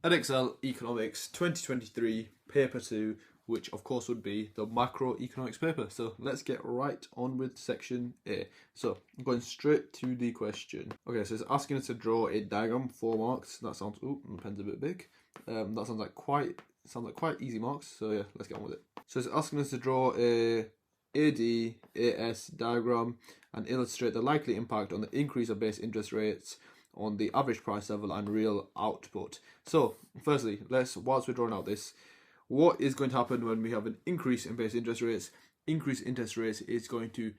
Edexcel Economics 2023 paper 2, which of course would be the macroeconomics paper. So let's get right on with section A. So I'm going straight to the question. Okay, so it's asking us to draw a diagram, 4 marks. That sounds, my pen's a bit big. That sounds like quite easy marks. So yeah, let's get on with it. So it's asking us to draw a AD/AS diagram and illustrate the likely impact on the increase of base interest rates on the average price level and real output. So firstly, whilst we're drawing out this, what is going to happen when we have an increase in base interest rates? Increased interest rates is going to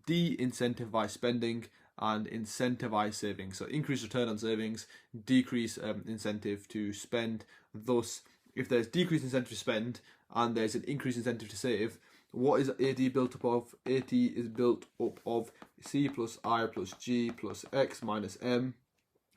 de-incentivize spending and incentivize savings. So increase return on savings, decrease incentive to spend. Thus, if there's decreased incentive to spend and there's an increased incentive to save, what is AD built up of? AD is built up of C plus I plus G plus X minus M.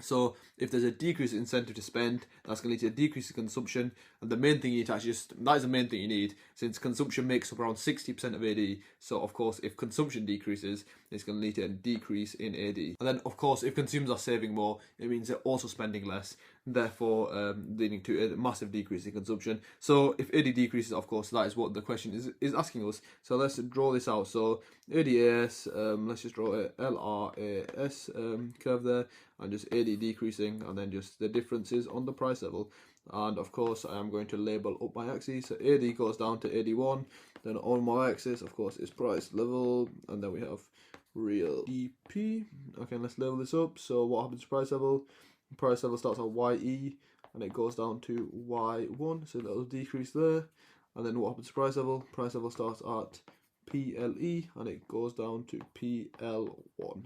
So if there's a decrease in incentive to spend, that's going to lead to a decrease in consumption. And the main thing you need to actually that is the main thing you need, since consumption makes up around 60% of AD. So of course, if consumption decreases, it's going to lead to a decrease in AD. And then of course, if consumers are saving more, it means they're also spending less, therefore leading to a massive decrease in consumption. So if AD decreases, of course, that is what the question is asking us. So let's draw this out. So ADAS, let's just draw a LRAS curve there, and just AD decreasing, and then just the differences on the price level. And of course, I am going to label up my axes. So AD goes down to AD1, then on my axis, of course, is price level, and then we have real GDP. Okay, let's level this up. So what happens to price level? Price level starts at YE, and it goes down to Y1, so that'll decrease there. And then what happens to price level? Price level starts at PLE, and it goes down to PL1.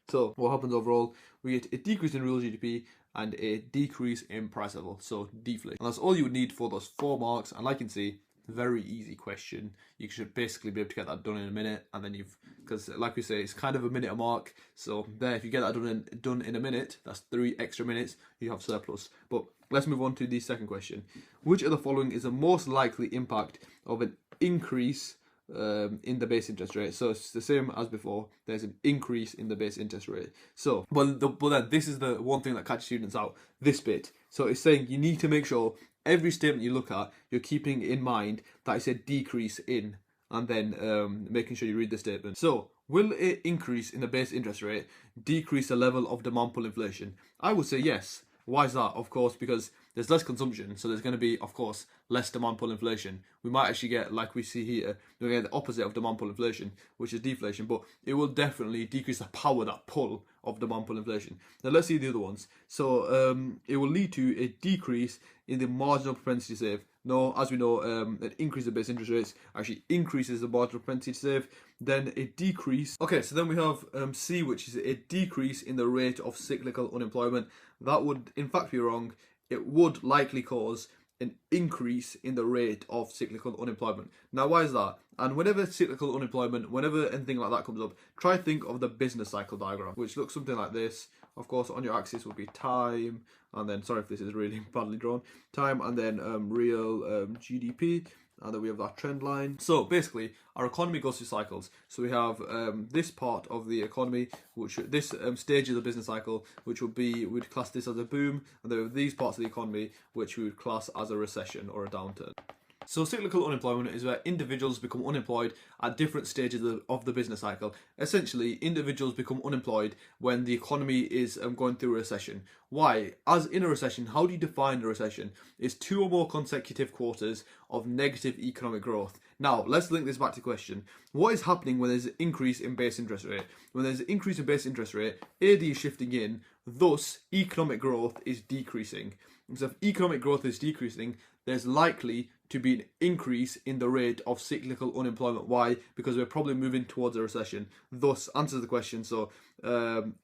So what happens overall? We get a decrease in real GDP and a decrease in price level, so deflation. And that's all you would need for those 4 marks. And like you can see, very easy question. You should basically be able to get that done in a minute, and then because like we say, it's kind of a minute a mark. So there, if you get that done in a minute, that's 3 extra minutes. You have surplus. But let's move on to the second question. Which of the following is the most likely impact of an increase in the base interest rate? So it's the same as before. There's an increase in the base interest rate. So, but then this is the one thing that catches students out. This bit. So it's saying you need to make sure every statement you look at, you're keeping in mind that it's a decrease in, and then making sure you read the statement. So, will an increase in the base interest rate decrease the level of demand pull inflation? I would say yes. Why is that? Of course, because there's less consumption, so there's going to be, of course, less demand pull inflation. We might actually get, like we see here, we're going to get the opposite of demand pull inflation, which is deflation, but it will definitely decrease the power, that pull of demand pull inflation. Now let's see the other ones. So it will lead to a decrease in the marginal propensity to save. No, as we know, an increase in base interest rates actually increases the marginal propensity to save. Then a decrease. Okay, so then we have C, which is a decrease in the rate of cyclical unemployment. That would, in fact, be wrong. It would likely cause an increase in the rate of cyclical unemployment. Now, why is that? And whenever cyclical unemployment, whenever anything like that comes up, try think of the business cycle diagram, which looks something like this. Of course, on your axis will be time, and then, sorry if this is really badly drawn, time, and then real GDP, and then we have that trend line. So basically, our economy goes through cycles. So we have this part of the economy, which this stage of the business cycle, which would be, we'd class this as a boom, and then we have these parts of the economy, which we would class as a recession or a downturn. So cyclical unemployment is where individuals become unemployed at different stages of the business cycle. Essentially, individuals become unemployed when the economy is going through a recession. Why? As in a recession, how do you define a recession? It's 2 or more consecutive quarters of negative economic growth. Now, let's link this back to the question. What is happening when there's an increase in base interest rate? When there's an increase in base interest rate, AD is shifting in, thus economic growth is decreasing. So if economic growth is decreasing, there's likely to be an increase in the rate of cyclical unemployment. Why? Because we're probably moving towards a recession. Thus, answers the question. So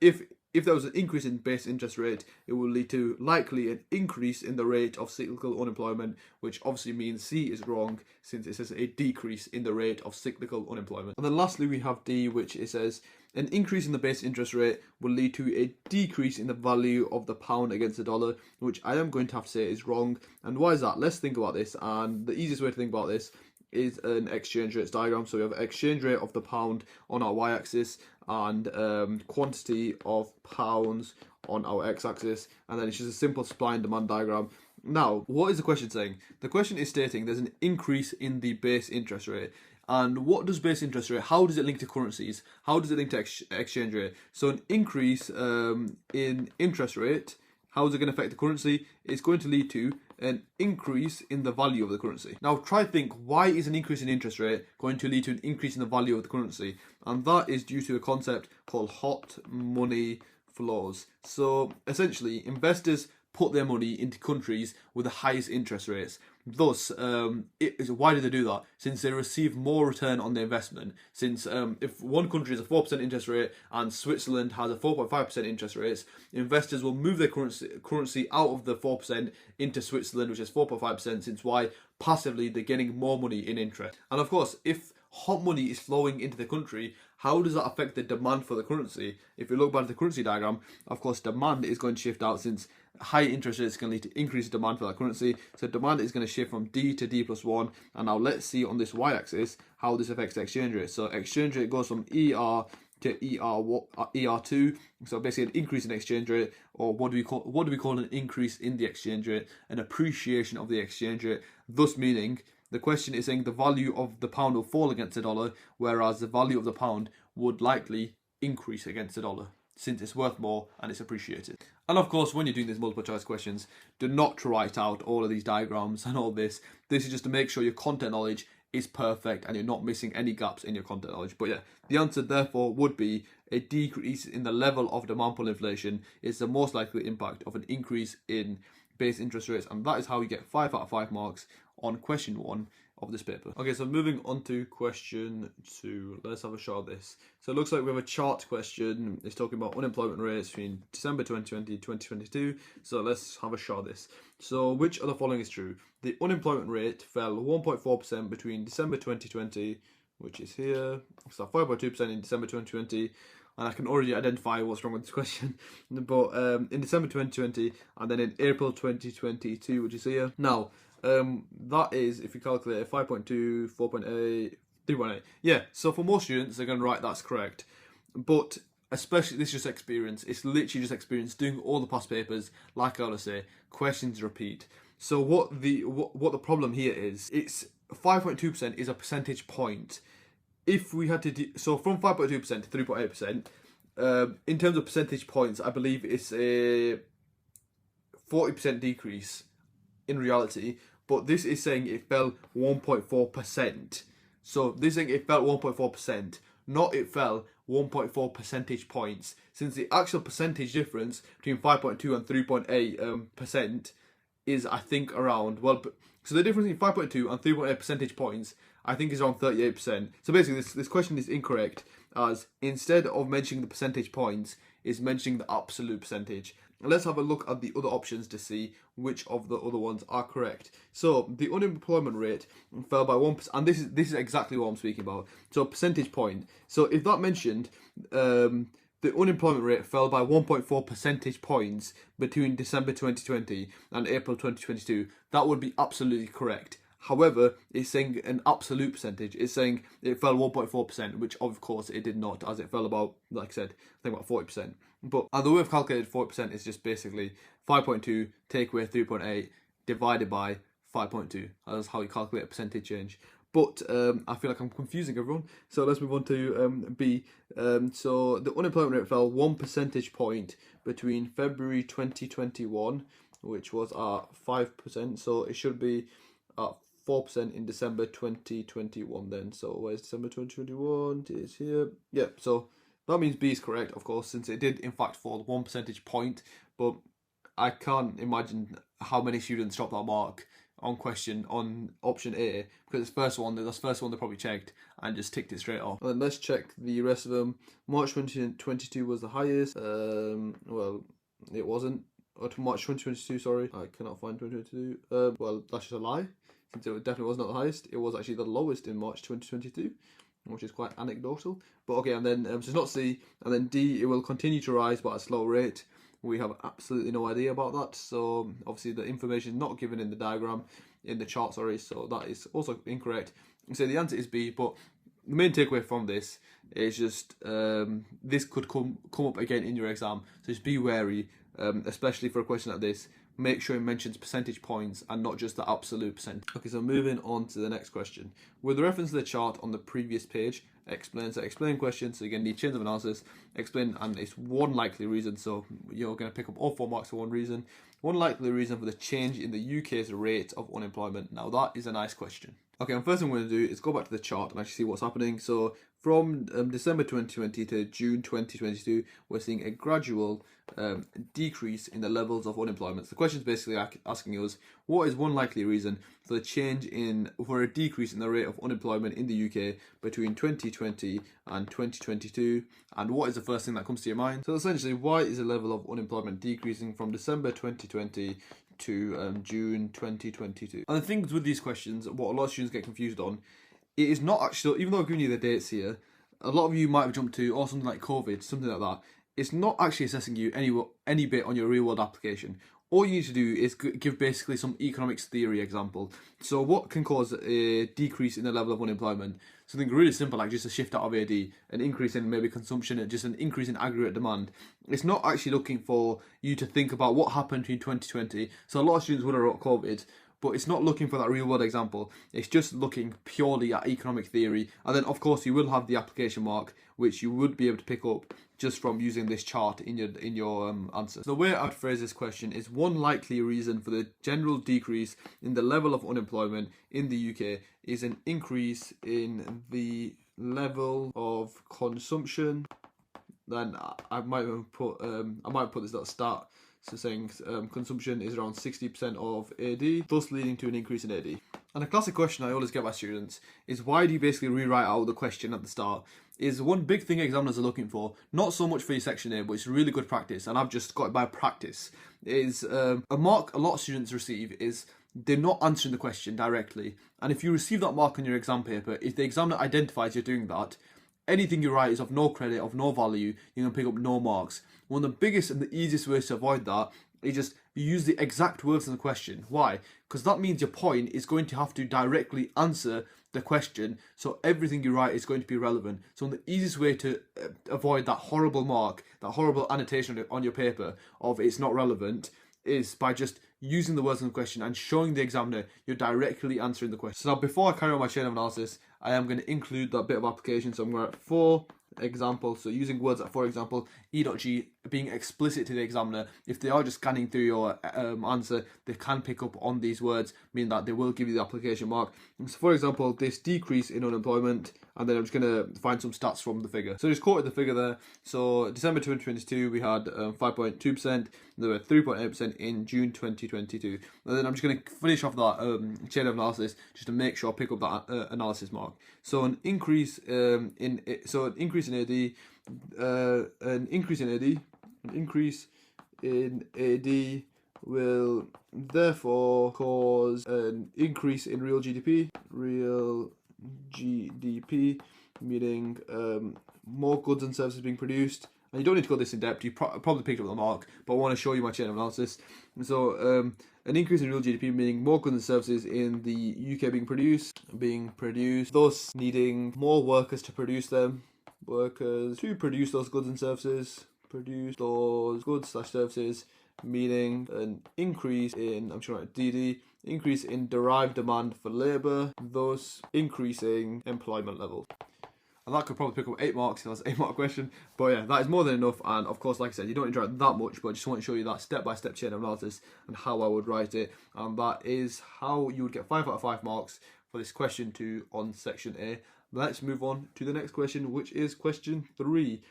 if there was an increase in base interest rate, it will lead to likely an increase in the rate of cyclical unemployment, which obviously means C is wrong, since it says a decrease in the rate of cyclical unemployment. And then lastly, we have D, which it says an increase in the base interest rate will lead to a decrease in the value of the pound against the dollar, which I am going to have to say is wrong. And why is that? Let's think about this. And the easiest way to think about this is an exchange rates diagram. So we have exchange rate of the pound on our y-axis and quantity of pounds on our x-axis, and then it's just a simple supply and demand diagram. Now, what is the question saying? The question is stating there's an increase in the base interest rate. And what does base interest rate, how does it link to currencies? How does it link to exchange rate? So an increase in interest rate, how is it going to affect the currency? It's going to lead to an increase in the value of the currency. Now try to think, why is an increase in interest rate going to lead to an increase in the value of the currency? And that is due to a concept called hot money flows. So essentially, investors put their money into countries with the highest interest rates. Thus, why do they do that? Since they receive more return on their investment. Since if one country has a 4% interest rate and Switzerland has a 4.5% interest rate, investors will move their currency out of the 4% into Switzerland, which is 4.5%, since why? Passively, they're getting more money in interest. And of course, if hot money is flowing into the country, how does that affect the demand for the currency? If you look back at the currency diagram, of course, demand is going to shift out, since high interest rates can lead to increased demand for that currency. So demand is going to shift from D to D plus 1. And now let's see on this y-axis how this affects the exchange rate. So exchange rate goes from ER to ER2. So basically an increase in exchange rate, or what do we call an increase in the exchange rate? An appreciation of the exchange rate. Thus meaning, the question is saying the value of the pound will fall against the dollar, whereas the value of the pound would likely increase against the dollar, since it's worth more and it's appreciated. And of course, when you're doing these multiple choice questions, do not write out all of these diagrams and all this. This is just to make sure your content knowledge is perfect and you're not missing any gaps in your content knowledge. But yeah, the answer therefore would be a decrease in the level of demand pull inflation is the most likely impact of an increase in base interest rates. And that is how you get 5 out of 5 marks on question 1 of this paper. Okay, so moving on to question 2. Let's have a shot at this. So it looks like we have a chart question. It's talking about unemployment rates between December 2020 and 2022. So let's have a shot at this. So which of the following is true? The unemployment rate fell 1.4% between December 2020, which is here, so 5.2% in December 2020. And I can already identify what's wrong with this question. But in December 2020 and then in April 2022, which is here. Now, that is, if you calculate 5.2, 4.8, 3.8. Yeah, so for most students, they're going to write that's correct. But especially, this is just experience. It's literally just experience doing all the past papers. Like I always say, questions repeat. So what the problem here is, it's 5.2% is a percentage point. If we had to so from 5.2% to 3.8%, in terms of percentage points, I believe it's a 40% decrease in reality, but this is saying it fell 1.4%. So this is saying it fell 1.4%, not it fell 1.4 percentage points, since the actual percentage difference between 5.2 and 3.8% is, I think, around, well, so the difference between 5.2 and 3.8 percentage points, I think, is around 38%. So basically, this question is incorrect, as instead of mentioning the percentage points, is mentioning the absolute percentage. Let's have a look at the other options to see which of the other ones are correct. So the unemployment rate fell by 1%, and this is exactly what I'm speaking about. So percentage point. So if that mentioned the unemployment rate fell by 1.4 percentage points between December 2020 and April 2022, that would be absolutely correct. However, it's saying an absolute percentage. It's saying it fell 1.4%, which of course it did not, as it fell about, like I said, I think about 40%. But the way I've calculated 40% is just basically 5.2 take away 3.8 divided by 5.2. That's how you calculate a percentage change. But I feel like I'm confusing everyone. So let's move on to B. So the unemployment rate fell 1 percentage point between February 2021, which was at 5%. So it should be at 4% in December 2021 then. So where's December 2021? It is here. Yeah, so that means B is correct, of course, since it did in fact fall 1 percentage point. But I can't imagine how many students dropped that mark on option A, because it's that's the first one they probably checked and just ticked it straight off. And then let's check the rest of them. March 2022 was the highest. Well, it wasn't. Or to March 2022, sorry. I cannot find 2022. Well, that's just a lie, since it definitely was not the highest. It was actually the lowest in March 2022, which is quite anecdotal. But okay, and then, so it's not C. And then D, it will continue to rise, but at a slow rate. We have absolutely no idea about that. So obviously the information is not given in the diagram, in the chart, sorry. So that is also incorrect. So the answer is B, but the main takeaway from this is just this could come up again in your exam. So just be wary, especially for a question like this. make sure it mentions percentage points and not just the absolute percent. Okay, so moving on to the next question. With reference to the chart on the previous page, explain question, so you're going to need chains of analysis, explain, and it's one likely reason, so you're going to pick up all 4 marks for one reason. One likely reason for the change in the UK's rate of unemployment. Now that is a nice question. Okay, and first thing I'm going to do is go back to the chart and actually see what's happening. So from December 2020 to June 2022, we're seeing a gradual decrease in the levels of unemployment. So the question is basically asking us, what is one likely reason for the for a decrease in the rate of unemployment in the UK between 2020 and 2022? And what is the first thing that comes to your mind? So essentially, why is the level of unemployment decreasing from December 2020 to June 2022? And the things with these questions, what a lot of students get confused on, it is not actually, even though I've given you the dates here, a lot of you might have jumped to, or something like COVID, something like that. It's not actually assessing you any bit on your real world application. All you need to do is give basically some economics theory example. So what can cause a decrease in the level of unemployment? Something really simple like just a shift out of AD, an increase in maybe consumption, and just an increase in aggregate demand. It's not actually looking for you to think about what happened between 2020. So a lot of students would have wrote COVID, but it's not looking for that real world example. It's just looking purely at economic theory. And then of course you will have the application mark, which you would be able to pick up just from using this chart in your answer. So the way I'd phrase this question is, one likely reason for the general decrease in the level of unemployment in the UK is an increase in the level of consumption. Then I might put this at the start. So saying consumption is around 60% of AD, thus leading to an increase in AD. And a classic question I always get by students is, why do you basically rewrite out the question at the start? Is one big thing examiners are looking for, not so much for your section A, but it's really good practice, and I've just got it by practice, is a mark a lot of students receive is they're not answering the question directly. And if you receive that mark on your exam paper, if the examiner identifies you're doing that, anything you write is of no credit, of no value, you're going to pick up no marks. One of the biggest and the easiest ways to avoid that is just use the exact words in the question. Why? Because that means your point is going to have to directly answer the question, so everything you write is going to be relevant. So the easiest way to avoid that horrible mark, that horrible annotation on your paper of it's not relevant, is by just using the words in the question and showing the examiner you're directly answering the question. So now, before I carry on my chain of analysis, I am going to include that bit of application. So I'm going to write for example, so using words like for example, E.G, being explicit to the examiner. If they are just scanning through your answer, they can pick up on these words, meaning that they will give you the application mark. So for example, this decrease in unemployment, and then I'm just going to find some stats from the figure. So just quoted the figure there. So December 2022, we had 5.2%, there were 3.8% in June 2022. And then I'm just going to finish off that chain of analysis just to make sure I pick up that analysis mark. So an increase in AD will therefore cause an increase in real GDP. Real GDP meaning more goods and services being produced. And you don't need to go this in depth, you probably picked up the mark, but I want to show you my chain of analysis. So an increase in real GDP meaning more goods and services in the UK being produced, thus needing more workers to produce them, workers to produce those goods and services, meaning an increase in, I'm sure DD, increase in derived demand for labour, thus increasing employment level. And that could probably pick up 8 marks, that's an 8-mark question. But yeah, that is more than enough. And of course, like I said, you don't need to write that much, but I just want to show you that step-by-step chain of analysis and how I would write it. And that is how you would get 5 out of 5 marks for this question 2 on section A. Let's move on to the next question, which is question 3.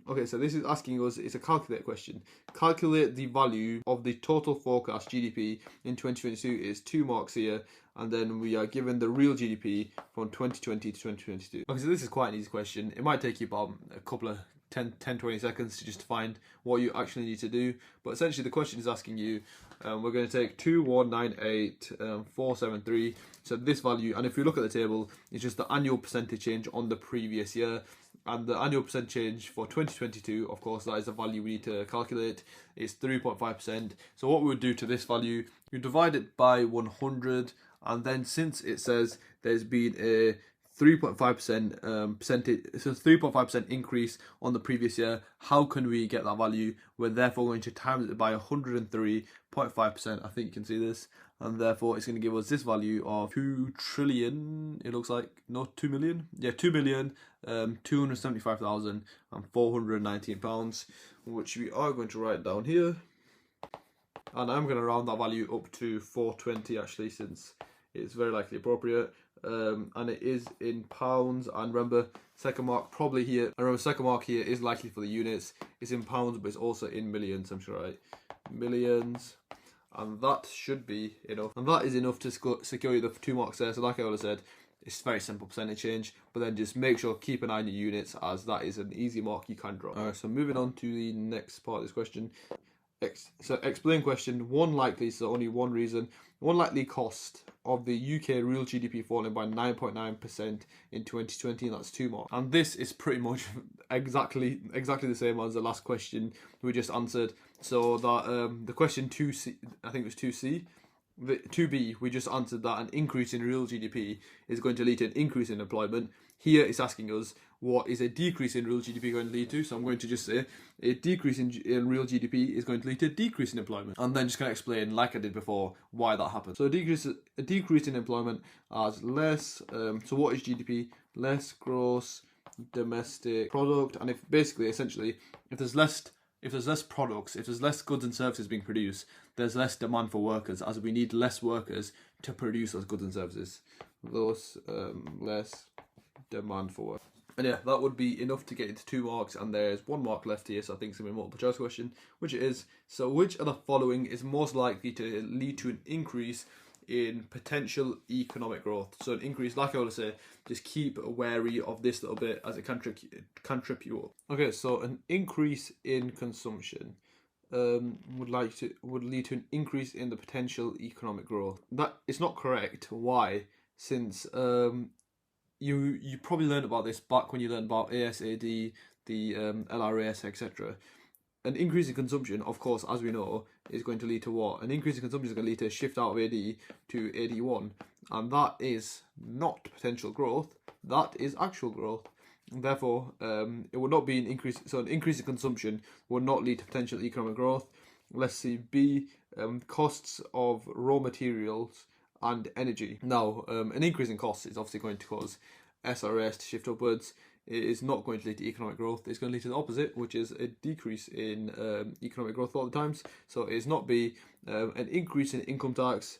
Okay, so this is asking us, it's a calculate question. Calculate the value of the total forecast GDP in 2022 is 2 marks here, and then we are given the real GDP from 2020 to 2022. Okay, so this is quite an easy question. It might take you about a couple of 10-20 seconds to just find what you actually need to do, but essentially the question is asking you, we're going to take 2198,473, so this value, and if you look at the table, it's just the annual percentage change on the previous year. And the annual percent change for 2022, of course, that is the value we need to calculate, is 3.5%. So what we would do to this value, you divide it by 100, and then since it says there's been a 3.5% percentage, so 3.5% increase on the previous year. How can we get that value? We're therefore going to times it by 103.5%. I think you can see this, and therefore it's going to give us this value of 2 trillion. It looks like, no, 2 million. Yeah, 2,275,419 pounds, which we are going to write down here. And I'm going to round that value up to 420 actually, since it's very likely appropriate. And it is in pounds, and remember second mark probably here. I remember second mark here is likely for the units. It's in pounds, but it's also in millions, I'm sure, right? Millions, and that should be enough. And that is enough to secure you the 2 marks there. So like I already said, it's very simple percentage change, but then just make sure keep an eye on your units, as that is an easy mark you can draw. Alright, so moving on to the next part of this question. So explain question. One likely, so only one reason, one likely cost of the UK real GDP falling by 9.9% in 2020, and that's 2 marks. And this is pretty much exactly the same as the last question we just answered. So that the question 2C, I think it was 2C, the 2B, we just answered that an increase in real GDP is going to lead to an increase in employment. Here it's asking us, what is a decrease in real GDP going to lead to? So I'm going to just say a decrease in real GDP is going to lead to a decrease in employment, and then just going to explain, like I did before, why that happens. So a decrease in employment as less. So what is GDP? Less gross domestic product. And if basically, essentially, if there's less products, if there's less goods and services being produced, there's less demand for workers, as we need less workers to produce those goods and services. Thus, less demand for work. And yeah, that would be enough to get into 2 marks, and there's 1 mark left here, so I think it's going to be a multiple choice question, which it is. So which of the following is most likely to lead to an increase in potential economic growth? So an increase, like I always say, just keep wary of this little bit, as it can trip you up. Okay, so an increase in consumption would lead to an increase in the potential economic growth. That is not correct. Why? Since you probably learned about this back when you learned about ASAD, the LRAS, etc. An increase in consumption, of course, as we know, is going to lead to what? An increase in consumption is going to lead to a shift out of AD to AD1, and that is not potential growth, that is actual growth. And therefore, it would not be an increase. So an increase in consumption would not lead to potential economic growth. Let's see, B, costs of raw materials and energy. Now, an increase in costs is obviously going to cause SRS to shift upwards. It is not going to lead to economic growth. It's going to lead to the opposite, which is a decrease in economic growth a lot of the times. So it is not B. An increase in income tax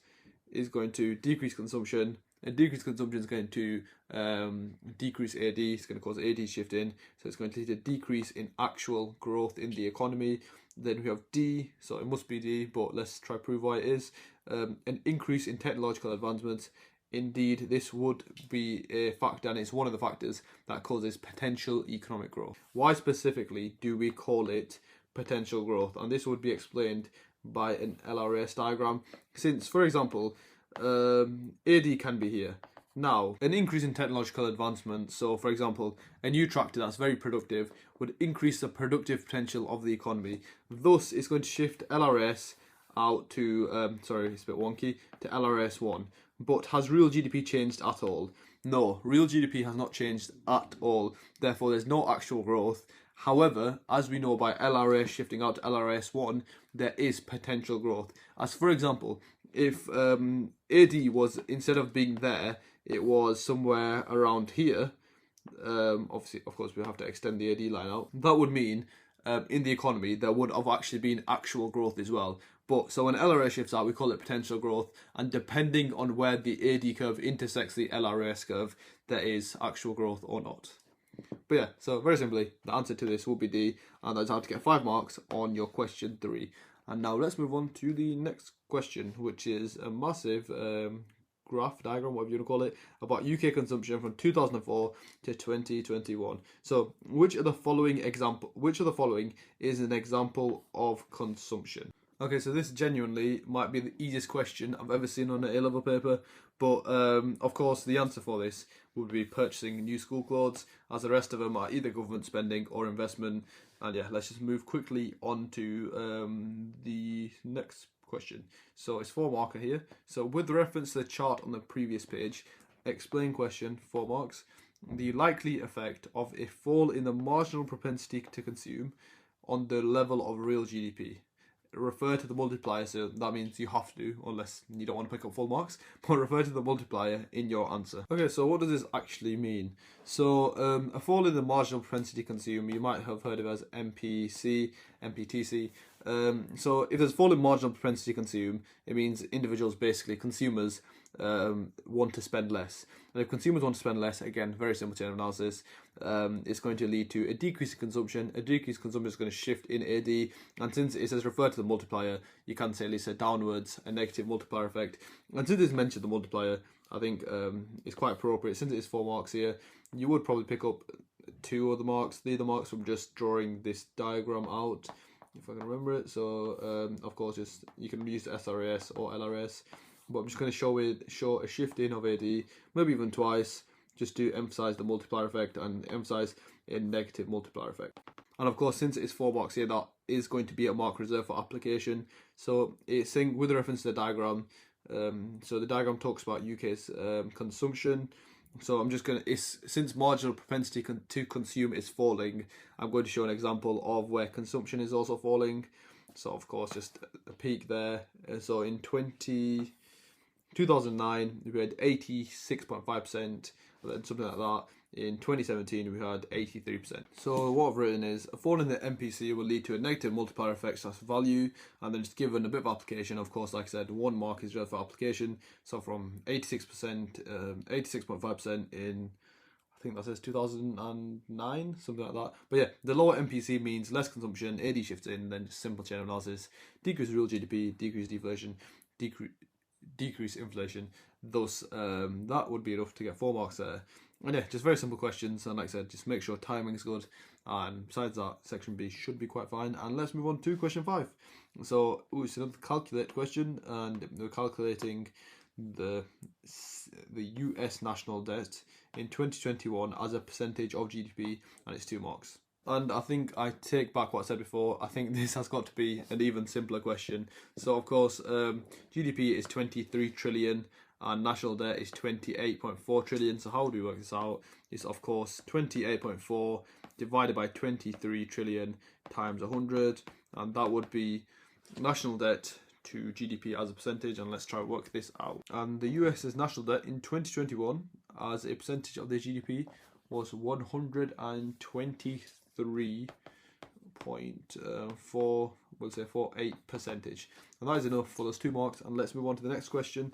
is going to decrease consumption. A decreased consumption is going to decrease AD. It's going to cause AD shift in. So it's going to lead to a decrease in actual growth in the economy. Then we have D, so it must be D, but let's try to prove why it is. An increase in technological advancements. Indeed, this would be a factor, and it's one of the factors that causes potential economic growth. Why specifically do we call it potential growth? And this would be explained by an LRS diagram. Since, for example, AD can be here. Now, an increase in technological advancement, so for example, a new tractor that's very productive would increase the productive potential of the economy. Thus, it's going to shift LRS out to, sorry, it's a bit wonky, to LRS1. But has real GDP changed at all? No, real GDP has not changed at all. Therefore, there's no actual growth. However, as we know by LRS shifting out to LRS1, there is potential growth. As for example, if AD was, instead of being there, it was somewhere around here, obviously, of course, we have to extend the AD line out. That would mean in the economy, there would have actually been actual growth as well. But so when LRS shifts out, we call it potential growth. And depending on where the AD curve intersects the LRS curve, there is actual growth or not. But yeah, so very simply, the answer to this will be D. And that's how to get 5 marks on your question 3. And now let's move on to the next question, which is a massive graph, diagram, whatever you want to call it, about UK consumption from 2004 to 2021. So which of the following is an example of consumption? Okay, so this genuinely might be the easiest question I've ever seen on an A-level paper, but of course the answer for this would be purchasing new school clothes, as the rest of them are either government spending or investment. And yeah, let's just move quickly on to the next question. So it's 4 marker here. So with reference to the chart on the previous page, explain question, 4 marks. The likely effect of a fall in the marginal propensity to consume on the level of real GDP. Refer to the multiplier, so that means you have to, unless you don't want to pick up full marks, but refer to the multiplier in your answer. Okay, so what does this actually mean? So a fall in the marginal propensity to consume, you might have heard of it as MPTC. So if there's a fall in marginal propensity to consume, it means individuals, basically consumers, want to spend less. And if consumers want to spend less, again, very simple chain of analysis, it's going to lead to a decrease in consumption. A decreased consumption is going to shift in AD, and since it says refer to the multiplier, you can say at least a downwards, a negative multiplier effect. And since it's mentioned the multiplier, I think it's quite appropriate. Since it is 4 marks here, you would probably pick up 2 other marks, 3 other marks from just drawing this diagram out, if I can remember it. So of course, just you can use SRAS or LRS. But I'm just going to show a shift in of AD, maybe even twice, just to emphasize the multiplier effect and emphasize a negative multiplier effect. And of course, since it's 4 marks here, that is going to be a mark reserved for application. So it's saying with reference to the diagram. So the diagram talks about UK's consumption. So I'm just going to, since marginal propensity to consume is falling, I'm going to show an example of where consumption is also falling. So of course, just a peak there. So in 2009, we had 86.5%, and then something like that. In 2017, we had 83%. So what I've written is, a fall in the MPC will lead to a negative multiplier effect / value, and then just given a bit of application, of course, like I said, 1 mark is reserved for application. So from 86%, 86.5% in, I think that says 2009, something like that. But yeah, the lower MPC means less consumption, AD shifts in, then just simple chain of analysis, decrease real GDP, decrease deflation, decrease inflation. Thus, that would be enough to get 4 marks there. And yeah, just very simple questions, and like I said, just make sure timing is good, and besides that, section B should be quite fine. And let's move on to question 5. So it's another calculate question, and we're calculating the US national debt in 2021 as a percentage of GDP, and it's 2 marks. And I think I take back what I said before. I think this has got to be an even simpler question. So of course, GDP is 23 trillion and national debt is 28.4 trillion. So how do we work this out? It's of course 28.4 divided by 23 trillion times 100, and that would be national debt to GDP as a percentage. And let's try to work this out. And the US's national debt in 2021 as a percentage of their GDP was 123.4, we'll say 48%. And that is enough for those 2 marks. And let's move on to the next question.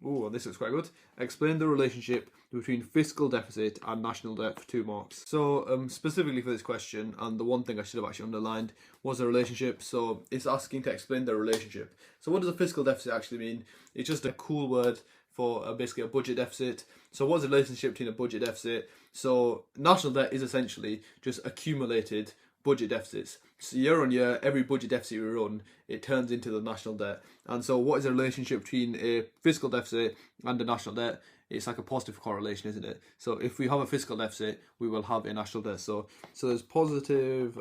Oh, this looks quite good. Explain the relationship between fiscal deficit and national debt for 2 marks. So specifically for this question, and the one thing I should have actually underlined was the relationship. So it's asking to explain the relationship. So what does a fiscal deficit actually mean? It's just a cool word for basically a budget deficit. So what's the relationship between a budget deficit? So national debt is essentially just accumulated budget deficits. So year on year, every budget deficit we run, it turns into the national debt. And so what is the relationship between a fiscal deficit and a national debt? It's like a positive correlation, isn't it? So if we have a fiscal deficit, we will have a national debt. So there's positive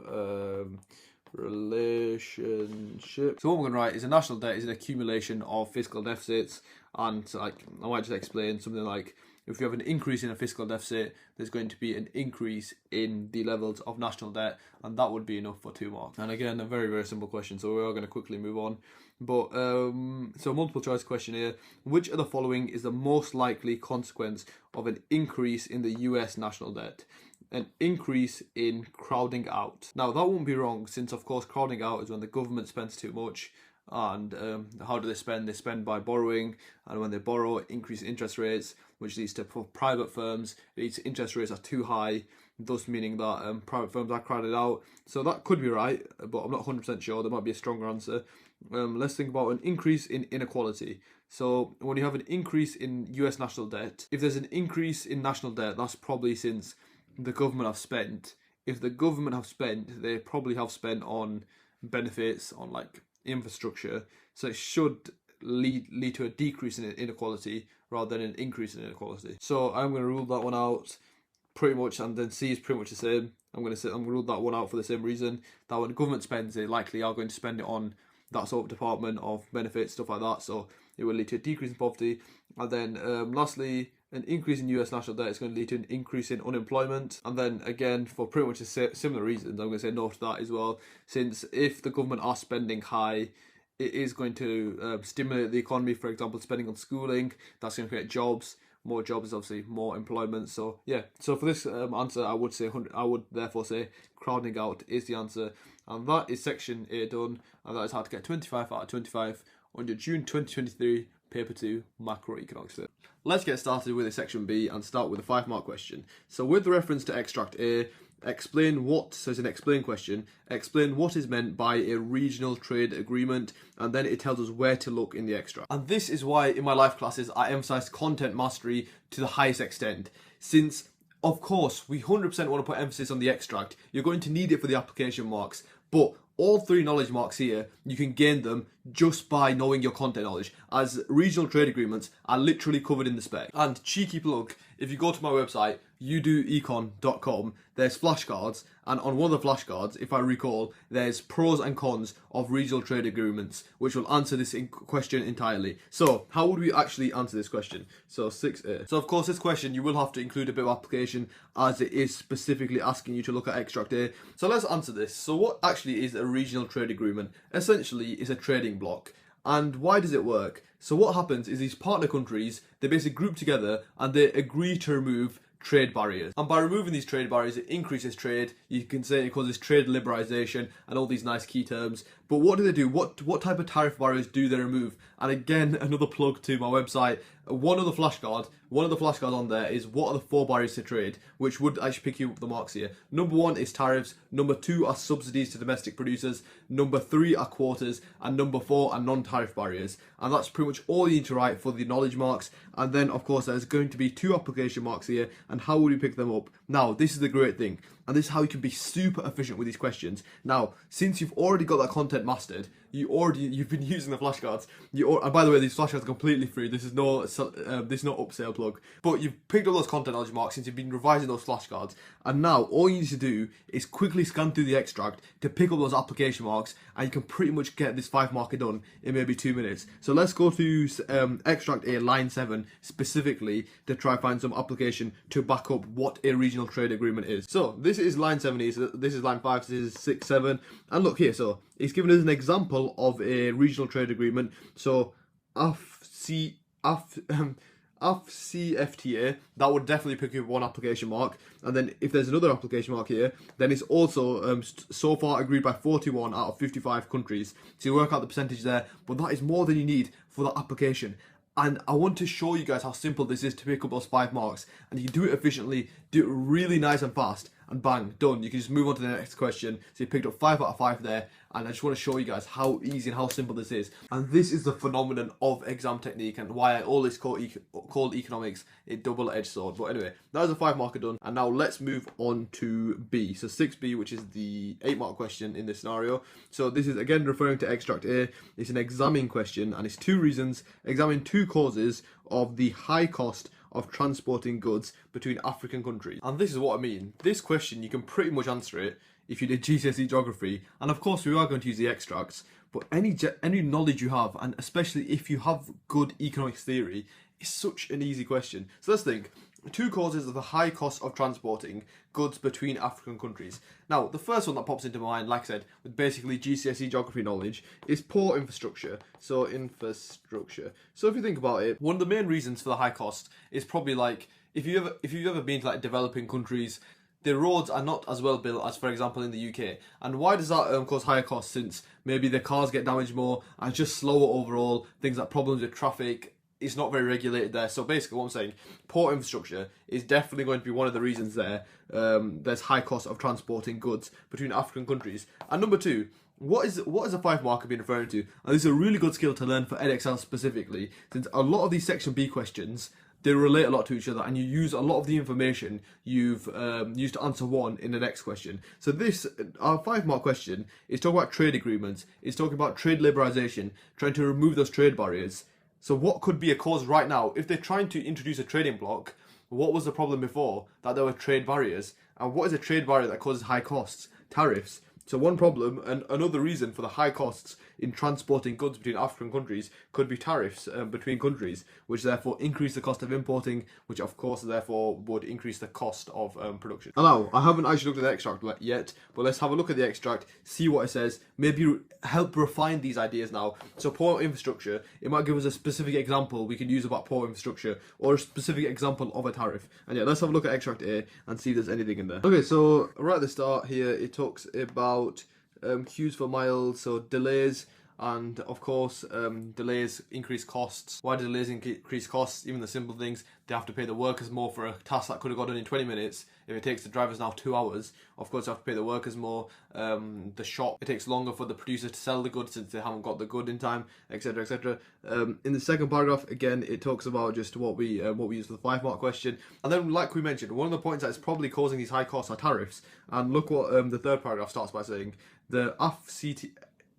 relationship. So what we're going to write is a national debt is an accumulation of fiscal deficits. And so like I might just explain something like, if you have an increase in a fiscal deficit, there's going to be an increase in the levels of national debt, and that would be enough for 2 marks. And again, a very, very simple question, so we are going to quickly move on. But so multiple choice question here. Which of the following is the most likely consequence of an increase in the US national debt? An increase in crowding out. Now that won't be wrong, since of course crowding out is when the government spends too much. And how do they spend? They spend by borrowing, and when they borrow, increase interest rates, which leads to private firms, it leads to interest rates are too high, thus meaning that private firms are crowded out. So that could be right, but I'm not 100% sure. There might be a stronger answer. Let's think about an increase in inequality. So when you have an increase in US national debt, if there's an increase in national debt, that's probably since the government have spent. If the government have spent, they probably have spent on benefits, on like infrastructure, so it should lead to a decrease in inequality rather than an increase in inequality. So I'm going to rule that one out pretty much, and then C is pretty much the same. I'm going to rule that one out for the same reason, that when the government spends, they likely are going to spend it on that sort of department of benefits, stuff like that. So it will lead to a decrease in poverty. And then lastly, an increase in US national debt is going to lead to an increase in unemployment. And then again, for pretty much a similar reasons, I'm going to say no to that as well, since if the government are spending high, it is going to stimulate the economy. For example, spending on schooling, that's going to create jobs. More jobs is obviously more employment. So yeah, so for this answer, I would therefore say crowding out is the answer. And that is section A done, and that is how to get 25 out of 25 on your June 2023 paper 2 macroeconomics. Let's get started with a section B and start with a 5-mark question. So with the reference to extract A, explain what, so it's an explain question, explain what is meant by a regional trade agreement, and then it tells us where to look in the extract. And this is why in my life classes I emphasize content mastery to the highest extent, since of course we 100% want to put emphasis on the extract. You're going to need it for the application marks, but all 3 knowledge marks here, you can gain them just by knowing your content knowledge, as regional trade agreements are literally covered in the spec. And cheeky plug, if you go to my website, youdoecon.com, there's flashcards, and on one of the flashcards, if I recall, there's pros and cons of regional trade agreements, which will answer this question entirely. So, how would we actually answer this question? So, 6A. So, of course, this question, you will have to include a bit of application, as it is specifically asking you to look at extract A. So, let's answer this. So, what actually is a regional trade agreement? Essentially, it's a trading block. And why does it work? So, what happens is these partner countries, they basically group together and they agree to remove trade barriers, and by removing these trade barriers it increases trade. You can say it causes trade liberalization and all these nice key terms. But what do they do? What type of tariff barriers do they remove? And again, another plug to my website, one of the flashcards on there is what are the 4 barriers to trade, which would actually pick you up the marks here. Number 1 is tariffs, number 2 are subsidies to domestic producers, number 3 are quotas, and number 4 are non-tariff barriers. And that's pretty much all you need to write for the knowledge marks. And then of course there's going to be 2 application marks here, and how would you pick them up? Now this is the great thing, and this is how you can be super efficient with these questions. Now, since you've already got that content mastered, you've been using the flashcards. And by the way, these flashcards are completely free. This is no upsale plug. But you've picked up those content knowledge marks since you've been revising those flashcards, and now all you need to do is quickly scan through the extract to pick up those application marks, and you can pretty much get this 5-marker done in maybe 2 minutes. So let's go to extract A, line 7 specifically, to try find some application to back up what a regional trade agreement is. So this is line 7 here, so this is line 5, so this is 6, 7, and look here, so it's given us an example of a regional trade agreement. So AfCFTA, that would definitely pick up 1 application mark. And then if there's another application mark here, then it's also so far agreed by 41 out of 55 countries. So you work out the percentage there, but that is more than you need for that application. And I want to show you guys how simple this is to pick up those 5 marks. And you can do it efficiently, do it really nice and fast, and bang, done. You can just move on to the next question. So you picked up 5 out of 5 there. And I just want to show you guys how easy and how simple this is. And this is the phenomenon of exam technique, and why I always call economics a double-edged sword. But anyway, that is a 5-marker done. And now let's move on to B. So 6B, which is the 8-mark question in this scenario. So this is again referring to extract A. It's an examine question, and it's 2 reasons. Examine 2 causes of the high cost of transporting goods between African countries. And this is what I mean. This question, you can pretty much answer it if you did GCSE geography, and of course we are going to use the extracts, but any knowledge you have, and especially if you have good economics theory, is such an easy question. So let's think. 2 causes of the high cost of transporting goods between African countries. Now, the first one that pops into mind, like I said, with basically GCSE geography knowledge, is poor infrastructure. So infrastructure. So if you think about it, one of the main reasons for the high cost is probably like, if you've ever been to like developing countries, the roads are not as well built as, for example, in the UK. And why does that cause higher costs? Since maybe the cars get damaged more and just slower overall, things like problems with traffic, it's not very regulated there. So basically what I'm saying, poor infrastructure is definitely going to be one of the reasons there. There's high cost of transporting goods between African countries. And number 2, what is a 5-marker being referring to? And this is a really good skill to learn for Edexcel specifically, since a lot of these section B questions, they relate a lot to each other, and you use a lot of the information you've used to answer one in the next question. So this, our 5-mark question, is talking about trade agreements. It's talking about trade liberalization, trying to remove those trade barriers. So what could be a cause right now? If they're trying to introduce a trading bloc, what was the problem before? That there were trade barriers. And what is a trade barrier that causes high costs? Tariffs. So one problem, and another reason for the high costs, in transporting goods between African countries could be tariffs between countries, which therefore increase the cost of importing, which of course therefore would increase the cost of production. Now, I haven't actually looked at the extract yet, but let's have a look at the extract, see what it says, maybe help refine these ideas now. So poor infrastructure, it might give us a specific example we can use about poor infrastructure, or a specific example of a tariff. And yeah, let's have a look at extract A and see if there's anything in there. Okay, so right at the start here, it talks about queues for miles, so delays, and of course delays increase costs. Why do delays increase costs? Even the simple things, they have to pay the workers more for a task that could have got done in 20 minutes. If it takes the drivers now 2 hours, of course they have to pay the workers more. The shop, it takes longer for the producer to sell the goods since they haven't got the good in time, etc, etc. In the second paragraph, again, it talks about just what we use for the 5-mark question. And then, like we mentioned, one of the points that is probably causing these high costs are tariffs. And look what the third paragraph starts by saying: the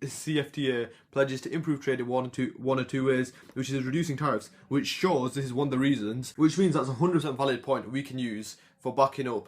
CFTA pledges to improve trade in one or two ways, which is reducing tariffs, which shows this is one of the reasons, which means that's a 100% valid point we can use for backing up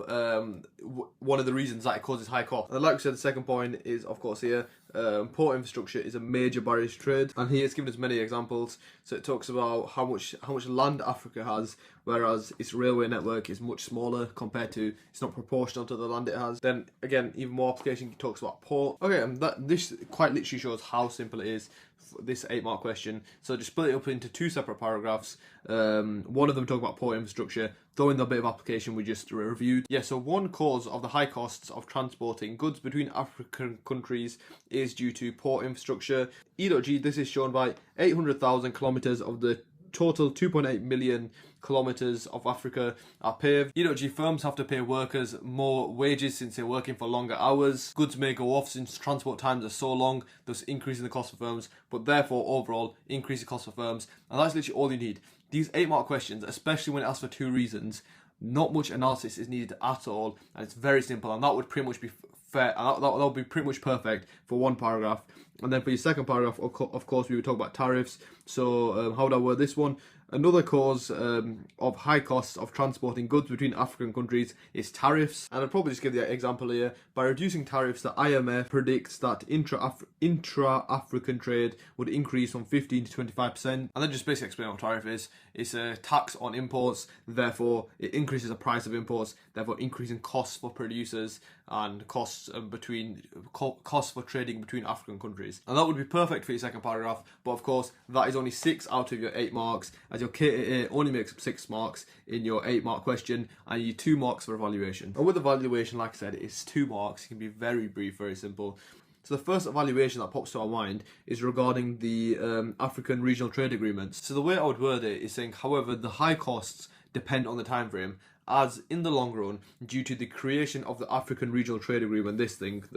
one of the reasons that it causes high cost. And like I said, the second point is, of course, here, poor infrastructure is a major barrier to trade, and here it's given us many examples. So it talks about how much land Africa has, whereas its railway network is much smaller compared to, it's not proportional to the land it has. Then again, even more application, it talks about port. Okay, and this quite literally shows how simple it is, this 8-mark question. So just split it up into 2 separate paragraphs. One of them talk about poor infrastructure, throw in the bit of application we just reviewed. Yeah, so one cause of the high costs of transporting goods between African countries is due to poor infrastructure. E.G, this is shown by 800,000 kilometers of the total 2.8 million kilometers of Africa are paved. E.G, firms have to pay workers more wages since they're working for longer hours. Goods may go off since transport times are so long, thus increasing the cost for firms, but therefore overall increasing the cost for firms. And that's literally all you need. These 8-mark questions, especially when it asks for 2 reasons, not much analysis is needed at all, and it's very simple, and that would pretty much be fair, and that would be pretty much perfect for 1 paragraph. And then for your second paragraph, of course, we would talk about tariffs. So how would I word this one? Another cause of high costs of transporting goods between African countries is tariffs. And I'd probably just give the example here. By reducing tariffs, the IMF predicts that intra-African trade would increase from 15 to 25%. And then just basically explain what tariff is. It's a tax on imports, therefore it increases the price of imports, therefore increasing costs for producers and costs for trading between African countries. And that would be perfect for your second paragraph, but of course that is only 6 out of your 8 marks, as your KAA only makes up 6 marks in your 8-mark question, and you 2 marks for evaluation. And with evaluation, like I said, it's 2 marks. It can be very brief, very simple. So the first evaluation that pops to our mind is regarding the African regional trade agreements. So the way I would word it is saying, however, the high costs depend on the time frame, as in the long run, due to the creation of the African Regional Trade Agreement, the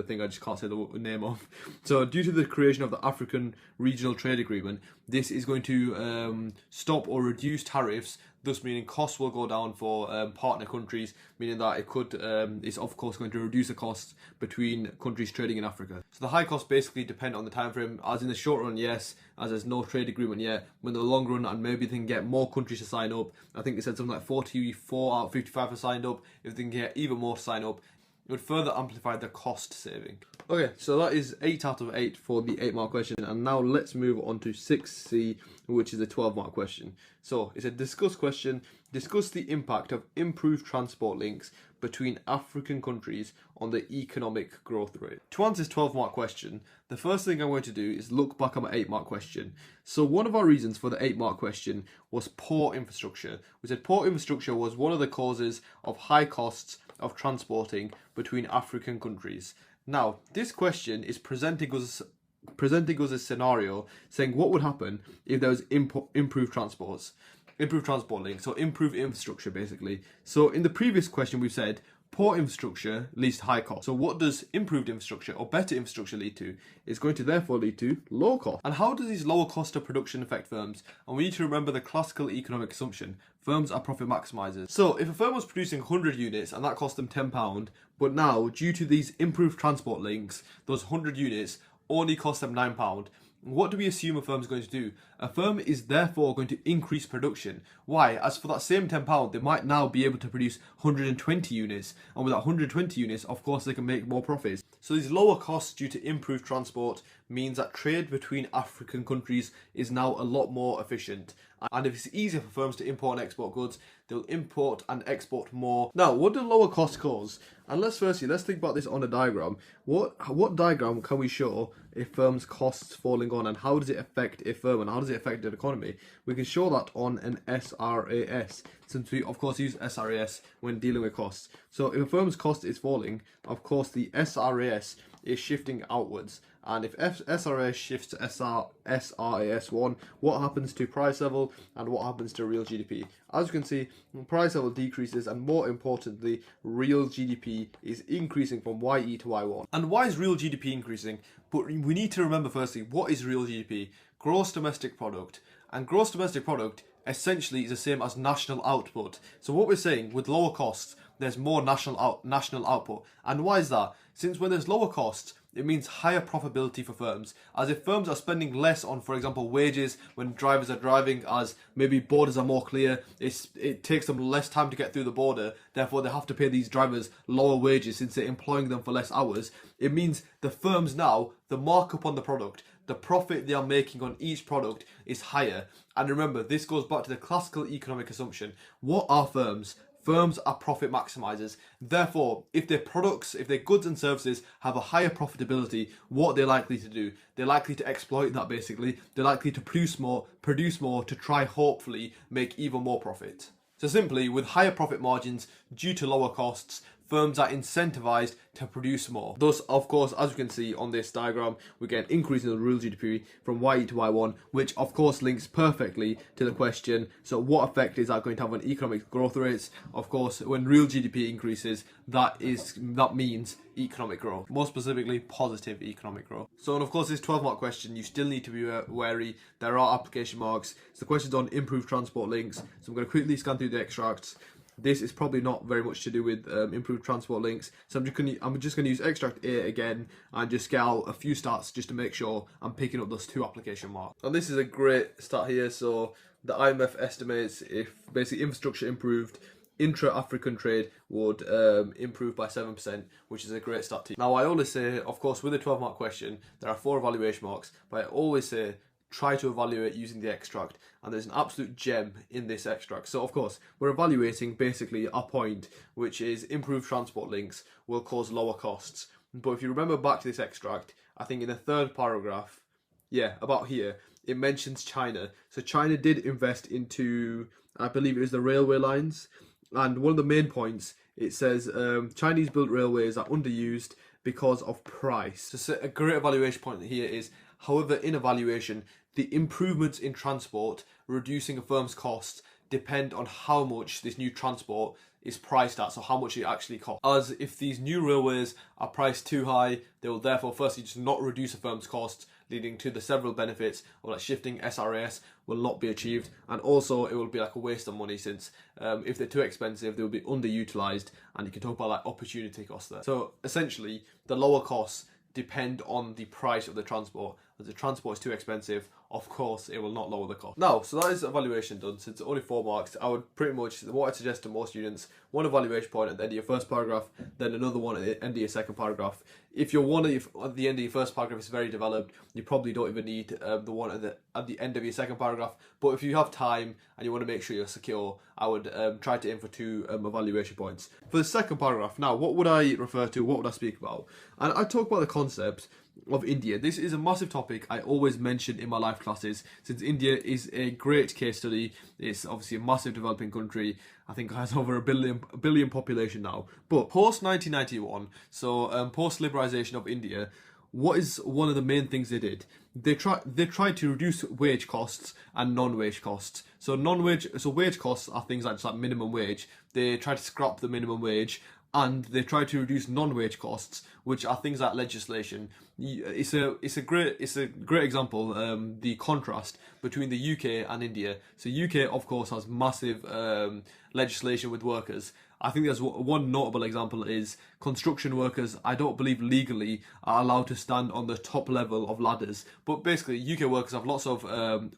thing I just can't say the name of. So due to the creation of the African Regional Trade Agreement, this is going to stop or reduce tariffs, thus meaning costs will go down for partner countries, meaning that it could, it's of course going to reduce the costs between countries trading in Africa. So the high costs basically depend on the time frame, as in the short run, yes, as there's no trade agreement yet. When the long run, and maybe they can get more countries to sign up, I think they said something like 44 out of 55 have signed up. If they can get even more to sign up, it would further amplify the cost saving. Okay, so that is 8 out of 8 for the 8-mark question, and now let's move on to 6C, which is a 12-mark question. So it's a discuss question. Discuss the impact of improved transport links between African countries on the economic growth rate. To answer this 12-mark question, the first thing I'm going to do is look back at my 8-mark question. So one of our reasons for the 8-mark question was poor infrastructure. We said poor infrastructure was one of the causes of high costs of transporting between African countries. Now, this question is presenting us a scenario saying what would happen if there was improved transport links, so improved infrastructure basically. So in the previous question we've said poor infrastructure leads to high cost. So what does improved infrastructure or better infrastructure lead to? It's going to therefore lead to low cost. And how does these lower cost of production affect firms? And we need to remember the classical economic assumption. Firms are profit maximizers. So if a firm was producing 100 units and that cost them £10, but now due to these improved transport links, those 100 units only cost them £9, what do we assume a firm is going to do? A firm is therefore going to increase production. Why? As for that same £10, they might now be able to produce 120 units. And with that 120 units, of course, they can make more profits. So these lower costs due to improved transport means that trade between African countries is now a lot more efficient. And if it's easier for firms to import and export goods, they'll import and export more. Now, what do lower costs cause? And let's think about this on a diagram. What diagram can we show a firm's costs falling on, and how does it affect a firm, and how does it affect the economy? We can show that on an SRAS, since we of course use SRAS when dealing with costs. So if a firm's cost is falling, of course the SRAS is shifting outwards. And if SRAS shifts to SRAS1, what happens to price level and what happens to real GDP? As you can see, price level decreases, and more importantly, real GDP is increasing from YE to Y1. And why is real GDP increasing? But we need to remember firstly, what is real GDP? Gross domestic product. And gross domestic product essentially is the same as national output. So what we're saying, with lower costs, there's more national output. And why is that? Since when there's lower costs, it means higher profitability for firms. As if firms are spending less on, for example, wages when drivers are driving, as maybe borders are more clear, it takes them less time to get through the border, therefore they have to pay these drivers lower wages since they're employing them for less hours. It means the firms now, the markup on the product, the profit they are making on each product is higher. And remember, this goes back to the classical economic assumption. What are firms? Firms are profit maximizers. Therefore, if their products, if their goods and services have a higher profitability, what they're likely to do? They're likely to exploit that basically. They're likely to produce more to try hopefully make even more profit. So simply, with higher profit margins due to lower costs, firms are incentivized to produce more. Thus, of course, as you can see on this diagram, we get an increase in the real GDP from YE to Y1, which of course links perfectly to the question, so what effect is that going to have on economic growth rates? Of course, when real GDP increases, that means economic growth, more specifically positive economic growth. So, and of course, this 12-mark question, you still need to be wary. There are application marks. So the question's on improved transport links. So I'm going to quickly scan through the extracts. This is probably not very much to do with improved transport links, so I'm just going to use extract A again and just get out a few stats just to make sure I'm picking up those 2 application marks. And this is a great stat here. So the IMF estimates if basically infrastructure improved, intra-African trade would improve by 7%, which is a great stat. Now I always say, of course, with a 12-mark question, there are 4 evaluation marks, but I always say try to evaluate using the extract, and there's an absolute gem in this extract. So of course we're evaluating basically a point, which is improved transport links will cause lower costs. But if you remember back to this extract, I think in the 3rd paragraph, about here, it mentions China. So China did invest into, I believe it was the railway lines, and one of the main points, it says Chinese built railways are underused because of price. So a great evaluation point here is, however, in evaluation, the improvements in transport, reducing a firm's costs, depend on how much this new transport is priced at, so how much it actually costs. As if these new railways are priced too high, they will therefore firstly just not reduce a firm's costs, leading to the several benefits of like shifting SRAS will not be achieved, and also it will be like a waste of money, since if they're too expensive, they will be underutilized, and you can talk about like opportunity costs there. So essentially, the lower costs depend on the price of the transport. As the transport is too expensive, of course it will not lower the cost. Now, so that is evaluation done. Since it's only 4 marks, I would pretty much, what I suggest to most students, one evaluation point at the end of your first paragraph, then another one at the end of your second paragraph. If your one at the end of your first paragraph is very developed, you probably don't even need the one at the end of your second paragraph. But if you have time and you want to make sure you're secure, I would try to aim for 2 evaluation points. For the second paragraph, now what would I refer to? What would I speak about? And I talk about the concept of India. This is a massive topic I always mention in my life classes, since India is a great case study. It's obviously a massive developing country. I think it has over a billion population now. But post 1991, so post liberalization of India, what is one of the main things they did? They tried to reduce wage costs and non-wage costs. So wage costs are things like just like minimum wage. They tried to scrap the minimum wage, and they tried to reduce non-wage costs, which are things like legislation. It's a great example. The contrast between the UK and India. So UK, of course, has massive legislation with workers. I think there's one notable example is construction workers, I don't believe legally are allowed to stand on the top level of ladders. But basically, UK workers have lots of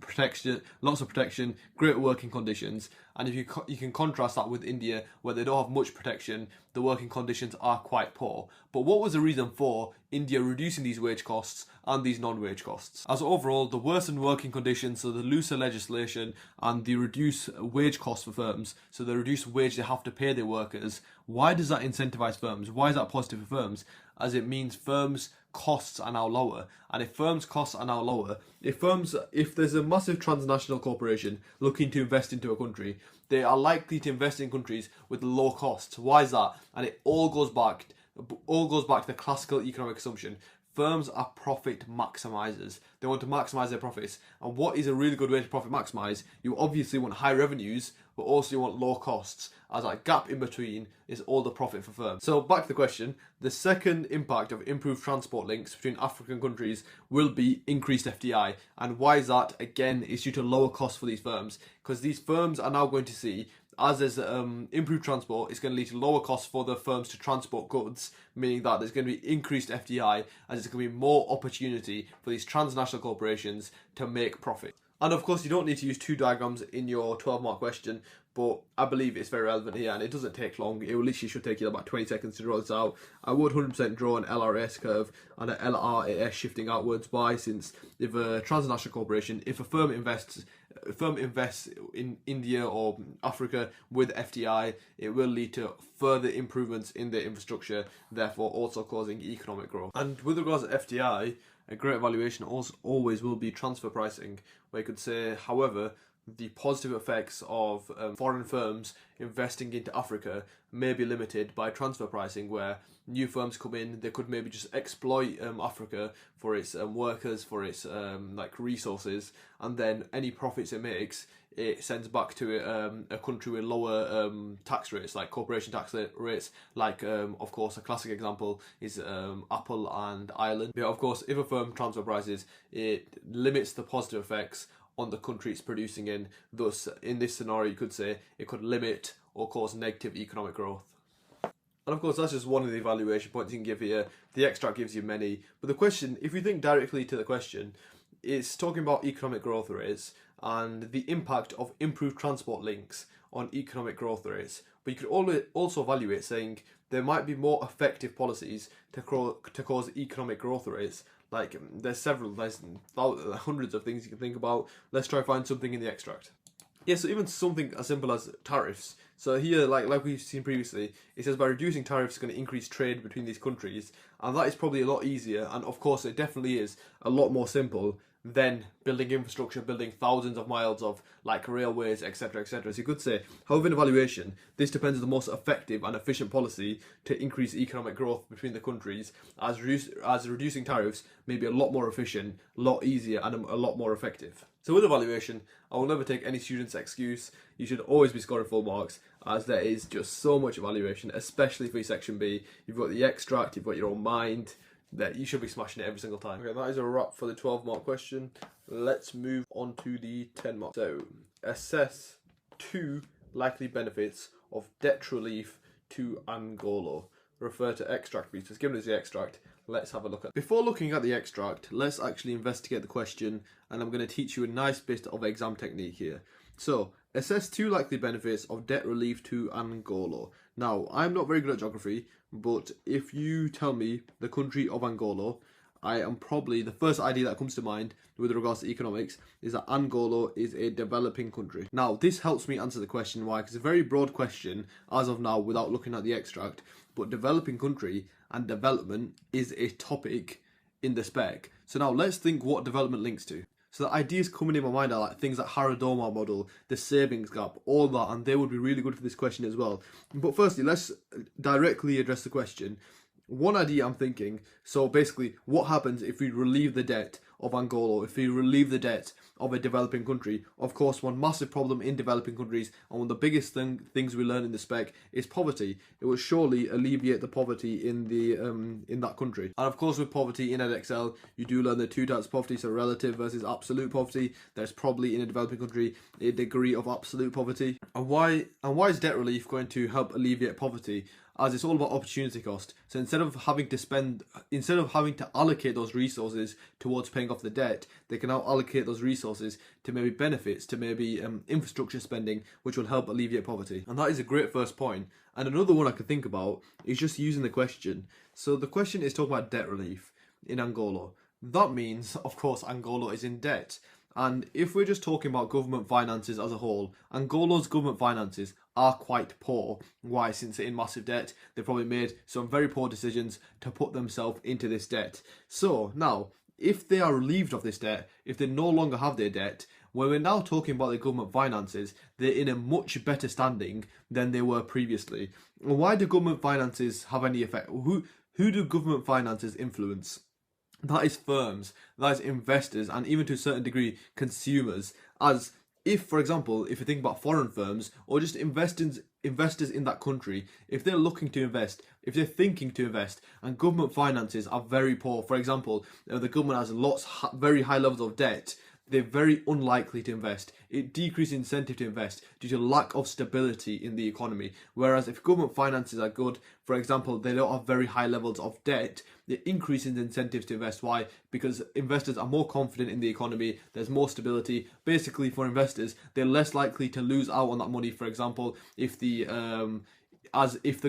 protection, great working conditions. And if you can contrast that with India, where they don't have much protection, the working conditions are quite poor. But what was the reason for India reducing these wage costs and these non-wage costs? As overall, the worsened working conditions, so the looser legislation and the reduced wage costs for firms, so the reduced wage they have to pay their workers, why does that incentivize firms? Why is that positive for firms? As it means firms' costs are now lower. And if firms' costs are now lower, if there's a massive transnational corporation looking to invest into a country, they are likely to invest in countries with low costs. Why is that? And it all goes back to the classical economic assumption. Firms are profit maximizers. They want to maximize their profits. And what is a really good way to profit maximize? You obviously want high revenues, but also you want low costs, as that gap in between is all the profit for firms. So back to the question, the second impact of improved transport links between African countries will be increased FDI. And why is that? Again, it's due to lower costs for these firms, because these firms are now going to see, as there's improved transport, it's going to lead to lower costs for the firms to transport goods, meaning that there's going to be increased FDI, as there's going to be more opportunity for these transnational corporations to make profit. And of course, you don't need to use two diagrams in your 12-mark question, but I believe it's very relevant here, and it doesn't take long. It literally should take you about 20 seconds to draw this out. I would 100% draw an LRS curve and an LRAS shifting outwards. Why? Since if a transnational corporation, if a firm invests in India or Africa with FDI, it will lead to further improvements in their infrastructure, therefore also causing economic growth. And with regards to FDI, a great evaluation always will be transfer pricing, where you could say, however, the positive effects of foreign firms investing into Africa may be limited by transfer pricing, where new firms come in, they could maybe just exploit Africa for its workers, for its resources, and then any profits it makes, it sends back to a country with lower tax rates, like corporation tax rates, like of course a classic example is Apple and Ireland. But of course, if a firm transfer prices, it limits the positive effects on the country it's producing in. Thus, in this scenario, you could say it could limit or cause negative economic growth. And of course, that's just one of the evaluation points you can give here. The extract gives you many. But the question, if you think directly to the question, it's talking about economic growth rates and the impact of improved transport links on economic growth rates. But you could also evaluate saying there might be more effective policies to cause economic growth rates. Like, there's hundreds of things you can think about. Let's try to find something in the extract. Yeah, so even something as simple as tariffs. So here, like we've seen previously, it says by reducing tariffs it's going to increase trade between these countries. And that is probably a lot easier, and of course it definitely is a lot more simple than building infrastructure, building thousands of miles of railways, etc., etc. So you could say, however, in evaluation, this depends on the most effective and efficient policy to increase economic growth between the countries, as reducing tariffs may be a lot more efficient, a lot easier, and a lot more effective. So with evaluation, I will never take any student's excuse. You should always be scoring full marks, as there is just so much evaluation, especially for your section B. You've got the extract, you've got your own mind, that you should be smashing it every single time. Okay, that is a wrap for the 12-mark question. Let's move on to the 10-mark. So, assess 2 likely benefits of debt relief to Angola. Refer to extract B. So it's given us the extract. Let's have a look at it. Before looking at the extract, let's actually investigate the question, and I'm going to teach you a nice bit of exam technique here. So, assess 2 likely benefits of debt relief to Angola. Now, I'm not very good at geography, but if you tell me the country of Angola, I am probably, the first idea that comes to mind with regards to economics is that Angola is a developing country. Now, this helps me answer the question why, because it's a very broad question as of now without looking at the extract, but developing country and development is a topic in the spec. So now let's think what development links to. So the ideas coming in my mind are like things like Haradoma model, the savings gap, all that, and they would be really good for this question as well. But firstly, let's directly address the question. one idea I'm thinking, so basically what happens if we relieve the debt of Angola, if we relieve the debt of a developing country? Of course, one massive problem in developing countries, and one of the biggest things we learn in the spec, is poverty. It will surely alleviate the poverty in that country. And of course, with poverty in Edexcel, you do learn the two types of poverty, so relative versus absolute poverty. There's probably in a developing country a degree of absolute poverty. And why is debt relief going to help alleviate poverty? As it's all about opportunity cost. So instead of having to allocate those resources towards paying off the debt, they can now allocate those resources to maybe benefits, to maybe infrastructure spending, which will help alleviate poverty. And that is a great first point. And another one I could think about is just using the question. So the question is talking about debt relief in Angola. That means, of course, Angola is in debt. And if we're just talking about government finances as a whole, Angola's government finances are quite poor. Why? Since they're in massive debt, they've probably made some very poor decisions to put themselves into this debt. So now, if they are relieved of this debt, if they no longer have their debt, when we're now talking about the government finances, they're in a much better standing than they were previously. Why do government finances have any effect? Who do government finances influence? That is firms, that is investors, and even to a certain degree, consumers. As if, for example, if you think about foreign firms or just investors in that country, if they're looking to invest, if they're thinking to invest, and government finances are very poor, for example, the government has very high levels of debt, they're very unlikely to invest. It decreases incentive to invest due to lack of stability in the economy. Whereas if government finances are good, for example, they don't have very high levels of debt, it increases incentives to invest. Why? Because investors are more confident in the economy, there's more stability. Basically, for investors, they're less likely to lose out on that money. For example, if the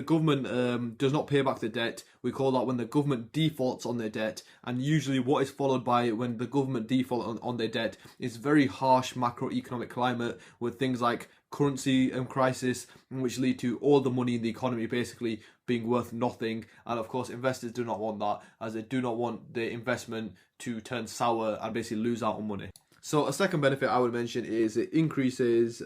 government does not pay back the debt, we call that when the government defaults on their debt. And usually what is followed by when the government default on their debt is very harsh macroeconomic climate with things like currency crisis, which lead to all the money in the economy basically being worth nothing. And of course, investors do not want that, as they do not want the investment to turn sour and basically lose out on money. So a second benefit I would mention is it increases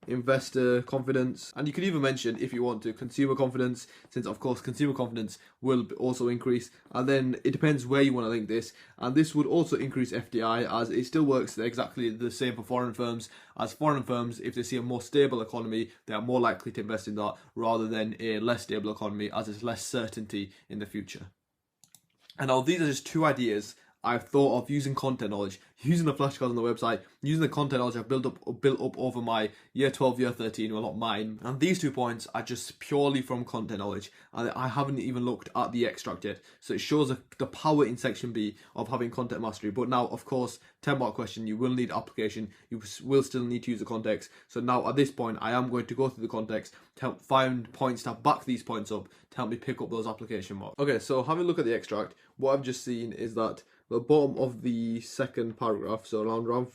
investor confidence, and you could even mention, if you want to, consumer confidence, since of course consumer confidence will also increase. And then it depends where you want to link this, and this would also increase FDI, as it still works exactly the same for foreign firms. As foreign firms, if they see a more stable economy, they are more likely to invest in that rather than a less stable economy, as there's less certainty in the future. And now these are just two ideas I've thought of using content knowledge, using the flashcards on the website, using the content knowledge I've built up over my year 12, year 13, well, not mine. And these 2 points are just purely from content knowledge, and I haven't even looked at the extract yet. So it shows the power in section B of having content mastery. But now, of course, 10-mark question, you will need application, you will still need to use the context. So now at this point, I am going to go through the context to help find points to back these points up, to help me pick up those application marks. Okay, so having a look at the extract, what I've just seen is that the bottom of the second paragraph, so around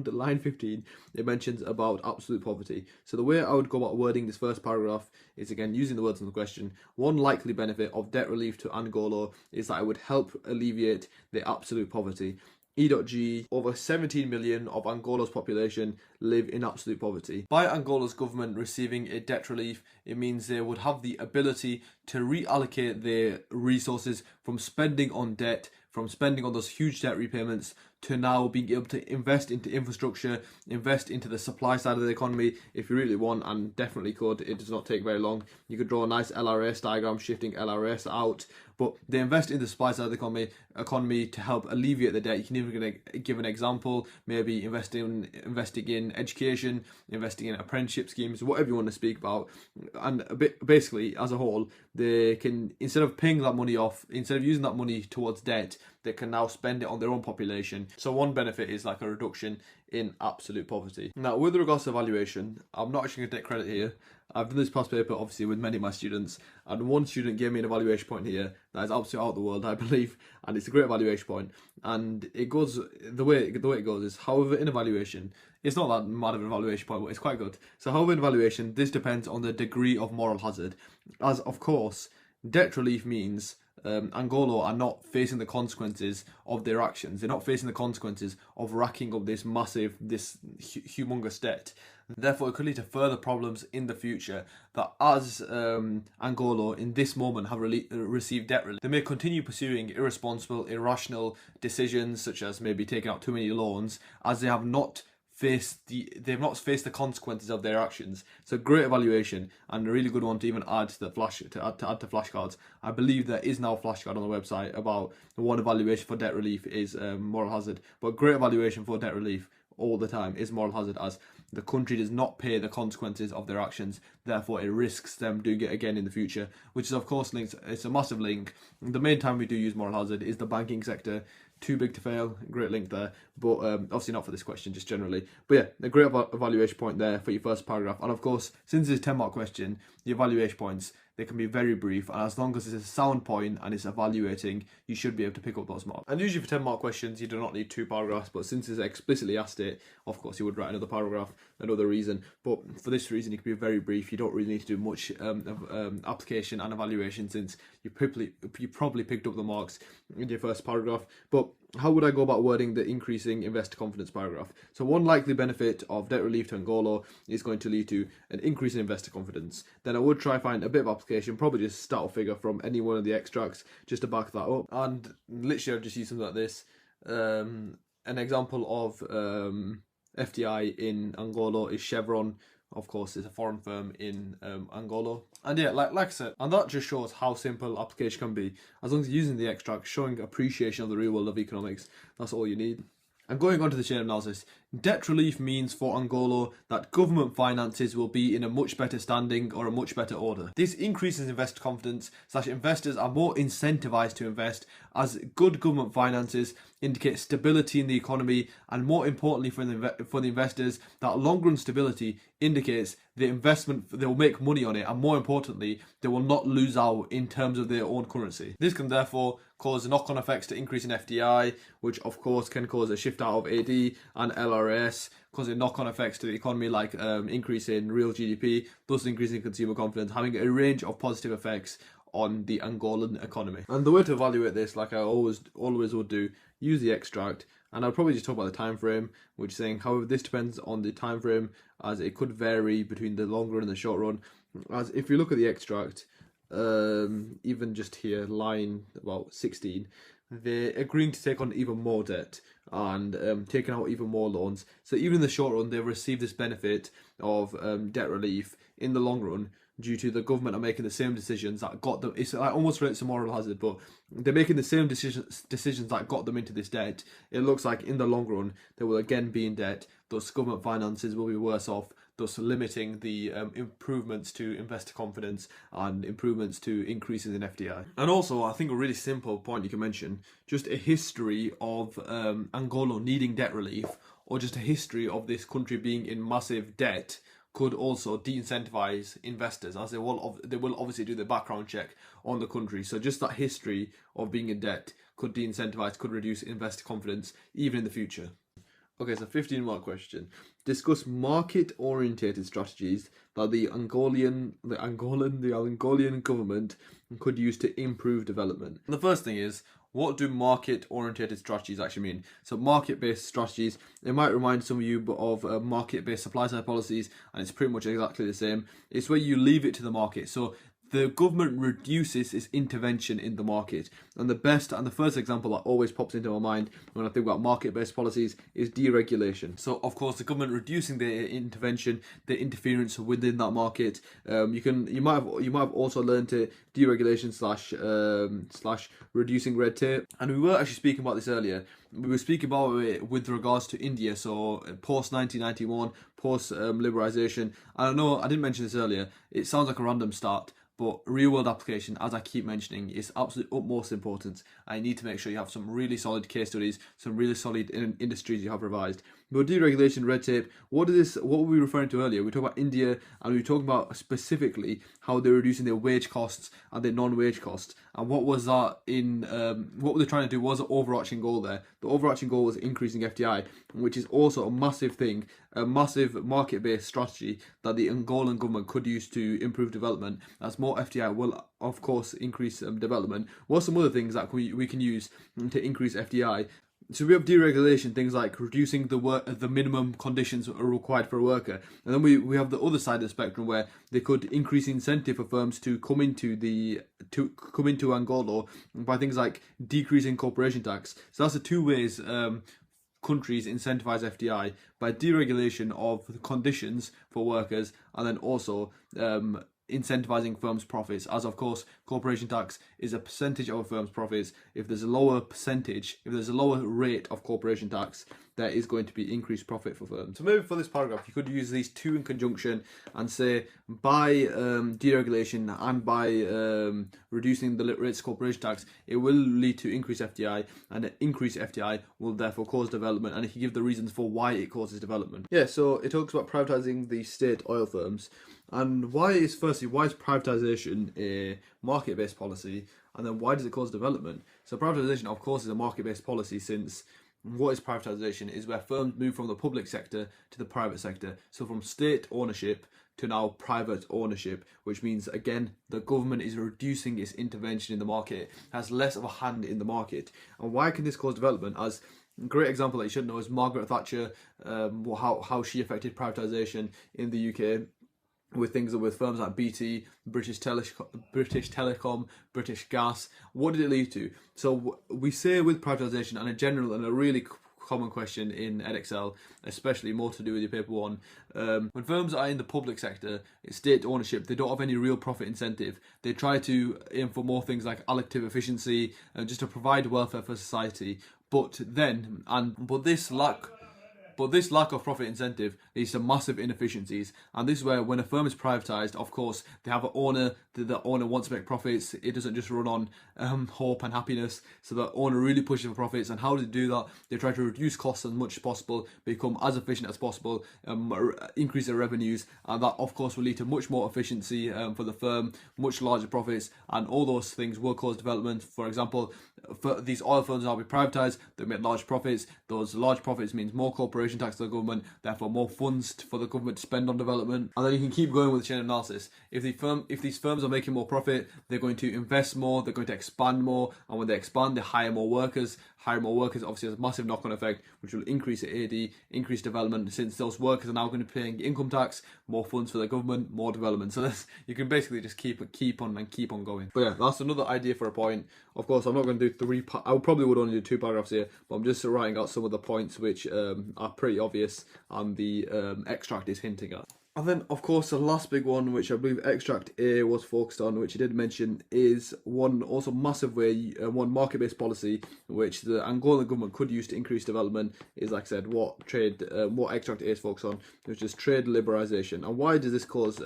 line 15, it mentions about absolute poverty. So the way I would go about wording this first paragraph is, again, using the words in the question. One likely benefit of debt relief to Angola is that it would help alleviate the absolute poverty. E.G. Over 17 million of Angola's population live in absolute poverty. By Angola's government receiving a debt relief, it means they would have the ability to reallocate their resources from spending on debt, from spending on those huge debt repayments, to now being able to invest into infrastructure, invest into the supply side of the economy if you really want, and definitely could. It does not take very long. You could draw a nice LRS diagram shifting LRS out, but they invest in the supply side of the economy to help alleviate the debt. You can even give an example, maybe investing in education, investing in apprenticeship schemes, whatever you want to speak about. And basically, as a whole, they can, instead of paying that money off, instead of using that money towards debt, they can now spend it on their own population. So one benefit is like a reduction in absolute poverty. Now, with regards to evaluation, I'm not actually going to take credit here. I've done this past paper, obviously, with many of my students, and one student gave me an evaluation point here that is absolutely out of the world, I believe, and it's a great evaluation point. And it goes, the way it goes is, however, in evaluation, it's not that mad of an evaluation point, but it's quite good. So however, in evaluation, this depends on the degree of moral hazard. As, of course, debt relief means Angola are not facing the consequences of their actions. They're not facing the consequences of racking up this humongous debt. Therefore, it could lead to further problems in the future that as Angola in this moment have received debt relief, they may continue pursuing irresponsible, irrational decisions such as maybe taking out too many loans, as they have not faced the consequences of their actions. So great evaluation and a really good one to even add to the flashcards. I believe there is now a flashcard on the website about one evaluation for debt relief is moral hazard, but great evaluation for debt relief all the time is moral hazard, as the country does not pay the consequences of their actions, therefore it risks them doing it again in the future, which is of course linked. It's a massive link. The main time we do use moral hazard is the banking sector. Too big to fail, great link there, but obviously not for this question, just generally. But yeah, a great evaluation point there for your first paragraph. And of course, since it's a 10-mark question, the evaluation points, they can be very brief, and as long as it's a sound point and it's evaluating, you should be able to pick up those marks. And usually for 10-mark questions, you do not need 2 paragraphs, but since it's explicitly asked it, of course you would write another paragraph, another reason. But for this reason, it can be very brief. You don't really need to do much application and evaluation, since you probably picked up the marks in your first paragraph. But how would I go about wording the increasing investor confidence paragraph? So one likely benefit of debt relief to Angola is going to lead to an increase in investor confidence. Then I would try find a bit of application, probably just start a figure from any one of the extracts just to back that up. And literally I've just used something like this. An example of FDI in Angola is Chevron. Of course, it's a foreign firm in Angola. And yeah, like I said, and that just shows how simple application can be. As long as you're using the extract, showing appreciation of the real world of economics, that's all you need. And going on to the chain analysis, debt relief means for Angola that government finances will be in a much better standing or a much better order. This increases investor confidence, / investors are more incentivized to invest, as good government finances indicate stability in the economy, and more importantly for the investors, that long-run stability indicates the investment, they will make money on it, and more importantly, they will not lose out in terms of their own currency. This can therefore cause knock-on effects to increase in FDI, which of course can cause a shift out of AD and LRS, causing knock-on effects to the economy like increase in real GDP, thus increasing consumer confidence, having a range of positive effects on the Angolan economy. And the way to evaluate this, like I always would do, use the extract, and I'll probably just talk about the time frame, which is saying, however, this depends on the time frame, as it could vary between the long run and the short run. As if you look at the extract, even just here, line about 16, they're agreeing to take on even more debt and taking out even more loans. So even in the short run, they've received this benefit of debt relief. In the long run, due to the government are making the same decisions that got them, it's like almost relates to moral hazard, but they're making the same decisions that got them into this debt. It looks like in the long run they will again be in debt, thus government finances will be worse off, thus limiting the improvements to investor confidence and improvements to increases in FDI. And also, I think a really simple point you can mention, just a history of Angola needing debt relief, or just a history of this country being in massive debt, could also de-incentivize investors, as they will obviously do the background check on the country. So just that history of being in debt could de-incentivize, could reduce investor confidence even in the future. Okay, so 15-mark question. Discuss market-orientated strategies that the Angolan government could use to improve development. And the first thing is, what do market-orientated strategies actually mean? So market-based strategies, it might remind some of you of market-based supply-side policies, and it's pretty much exactly the same. It's where you leave it to the market. So the government reduces its intervention in the market. And the first example that always pops into my mind when I think about market-based policies is deregulation. So of course the government reducing their intervention, their interference within that market. You might have also learned to deregulation slash reducing red tape. And we were actually speaking about this earlier. We were speaking about it with regards to India, so post 1991, post liberalization. I know I didn't mention this earlier. It sounds like a random start, but real world application, as I keep mentioning, is absolutely utmost importance. I need to make sure you have some really solid case studies, some really solid industries you have revised. But deregulation, red tape, what were we referring to earlier? We talked about India, and we talked about specifically how they're reducing their wage costs and their non-wage costs. And what was that what they're trying to do was an overarching goal there. The overarching goal was increasing FDI, which is also a massive thing, a massive market-based strategy that the Angolan government could use to improve development. As more FDI will, of course, increase development. What are some other things that we can use to increase FDI? So we have deregulation, things like reducing the minimum conditions are required for a worker, and then we have the other side of the spectrum where they could increase incentive for firms to come into Angola by things like decreasing corporation tax. So that's the two ways countries incentivize FDI: by deregulation of the conditions for workers, and then also incentivizing firms' profits, as of course corporation tax is a percentage of a firm's profits. If there's a lower rate of corporation tax, there is going to be increased profit for firms. So maybe for this paragraph you could use these two in conjunction and say by deregulation and by reducing the rates of corporation tax, it will lead to increased FDI, and an increased FDI will therefore cause development, and if you give the reasons for why it causes development. Yeah, so it talks about privatizing the state oil firms. And why is privatization a market-based policy, and then why does it cause development? So privatization, of course, is a market-based policy, since what is privatization is where firms move from the public sector to the private sector. So from state ownership to now private ownership, which means, again, the government is reducing its intervention in the market, has less of a hand in the market. And why can this cause development? As a great example that you should know is Margaret Thatcher, how she affected privatization in the UK. With firms like BT, British Telecom, British Gas. What did it lead to? So we say with privatisation, and a general and a really common question in Edexcel, especially more to do with your paper one, when firms are in the public sector, it's state ownership, they don't have any real profit incentive. They try to aim for more things like allocative efficiency, just to provide welfare for society. But this lack of profit incentive leads to massive inefficiencies, and this is where, when a firm is privatised, of course, they have an owner. The owner wants to make profits. It doesn't just run on hope and happiness. So the owner really pushes for profits, and how do they do that? They try to reduce costs as much as possible, become as efficient as possible, increase their revenues, and that, of course, will lead to much more efficiency for the firm, much larger profits, and all those things will cause development. For example, for these oil firms now be privatised, they make large profits. Those large profits means more corporation tax to the government, therefore more funds for the government to spend on development. And then you can keep going with the chain of analysis. If these firms are making more profit, they're going to invest more, they're going to expand more, and when they expand, they hire more workers. Hire more workers obviously has a massive knock-on effect, which will increase AD, increase development, since those workers are now going to be paying income tax, more funds for the government, more development. So you can basically just keep on going. But yeah, that's another idea for a point. Of course, I'm not going to do I probably would only do 2 paragraphs here, but I'm just writing out some of the points which are pretty obvious and the extract is hinting at. And then, of course, the last big one, which I believe Extract A was focused on, which he did mention, is one also massive way, one market-based policy, which the Angolan government could use to increase development, is, like I said, what Extract A is focused on, which is trade liberalisation. And why does this cause,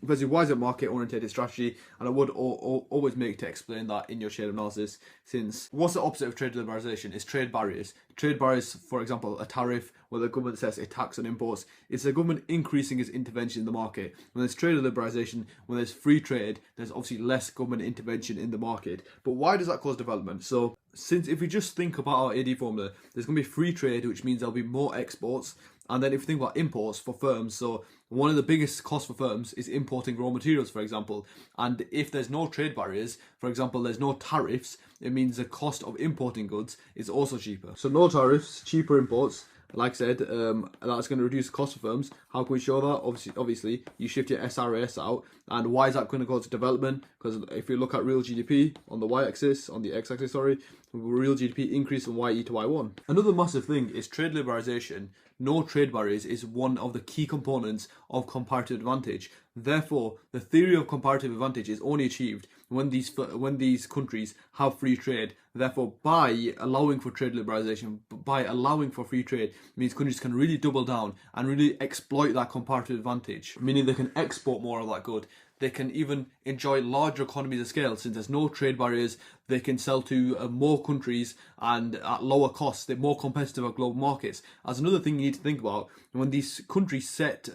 basically, why is it market-orientated strategy? And I would always make to explain that in your shade analysis, since what's the opposite of trade liberalisation? Is trade barriers. Trade barriers, for example, a tariff, where the government sets a tax on imports. It's the government increasing its intervention in the market. When there's trade liberalisation, when there's free trade, there's obviously less government intervention in the market. But why does that cause development? So, since if we just think about our AD formula, there's going to be free trade, which means there'll be more exports. And then if you think about imports for firms, so one of the biggest costs for firms is importing raw materials, for example. And if there's no trade barriers, for example, there's no tariffs, it means the cost of importing goods is also cheaper. So no tariffs, cheaper imports. Like I said, that's going to reduce the cost for firms. How can we show that? Obviously, you shift your SRAS out. And why is that going to cause development? Because if you look at real GDP on the y-axis, on the x-axis, real GDP increase from YE to Y1. Another massive thing is trade liberalisation. No trade barriers is one of the key components of comparative advantage. Therefore, the theory of comparative advantage is only achieved when these countries have free trade. Therefore, by allowing for trade liberalisation, by allowing for free trade, means countries can really double down and really exploit that comparative advantage, meaning they can export more of that good. they can even enjoy larger economies of scale. Since there's no trade barriers, they can sell to more countries and at lower costs. They're more competitive at global markets. As another thing you need to think about, when these countries set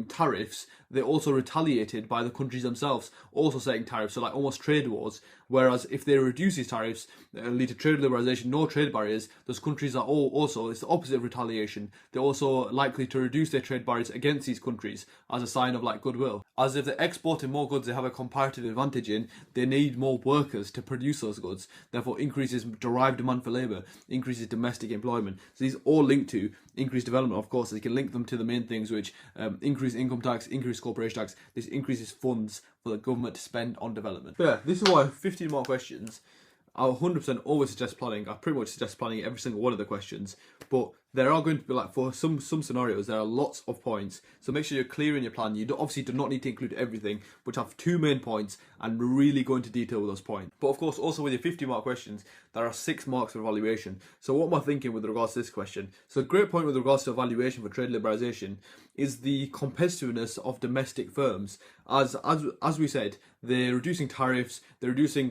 tariffs, they're also retaliated by the countries themselves also setting tariffs, so like almost trade wars. Whereas if they reduce these tariffs, lead to trade liberalization, no trade barriers, those countries are also, it's the opposite of retaliation. They're also likely to reduce their trade barriers against these countries as a sign of like goodwill. As if they're exporting more goods they have a comparative advantage in, they need more workers to produce those goods, therefore increases derived demand for labour, increases domestic employment. So these all link to increased development. Of course, they can link them to the main things, which increase income tax, increase corporation tax. This increases funds for the government to spend on development. But yeah, this is why 15 more questions. I 100% always suggest planning. I pretty much suggest planning every single one of the questions, but there are going to be, like, for some scenarios, there are lots of points. So make sure you're clear in your plan. You obviously do not need to include everything, but have 2 main points and really go into detail with those points. But of course, also with your 50-mark questions, there are 6 marks for evaluation. So what am I thinking with regards to this question? So a great point with regards to evaluation for trade liberalization is the competitiveness of domestic firms. As we said, they're reducing tariffs,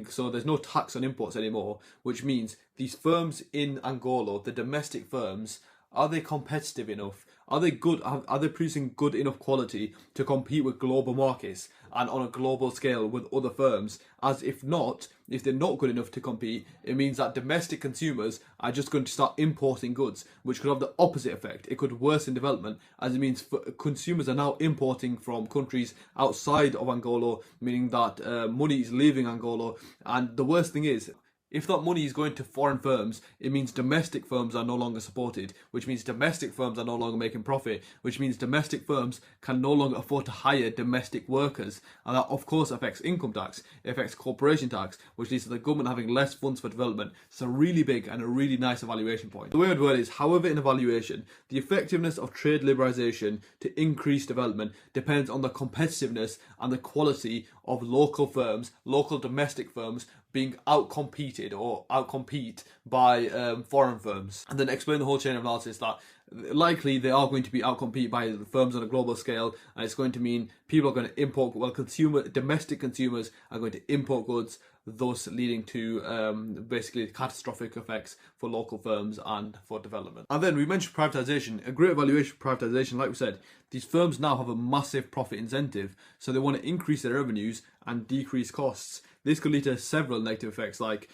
so there's no tax on imports anymore, which means these firms in Angola, the domestic firms, are they competitive enough? Are they good? Are they producing good enough quality to compete with global markets and on a global scale with other firms? As if they're not good enough to compete, it means that domestic consumers are just going to start importing goods, which could have the opposite effect. It could worsen development, as it means consumers are now importing from countries outside of Angola, meaning that money is leaving Angola. And the worst thing is, if that money is going to foreign firms, it means domestic firms are no longer supported, which means domestic firms are no longer making profit, which means domestic firms can no longer afford to hire domestic workers. And that, of course, affects income tax, it affects corporation tax, which leads to the government having less funds for development. It's a really big and a really nice evaluation point. The way I'd word is, however, in evaluation, the effectiveness of trade liberalization to increase development depends on the competitiveness and the quality of local firms, local domestic firms, being outcompeted or outcompete by foreign firms. And then explain the whole chain of analysis that likely they are going to be outcompeted by the firms on a global scale, and it's going to mean people are going to import, domestic consumers are going to import goods, thus leading to basically catastrophic effects for local firms and for development. And then we mentioned privatisation. A great evaluation for privatisation, like we said, these firms now have a massive profit incentive, so they want to increase their revenues and decrease costs. This could lead to several negative effects, like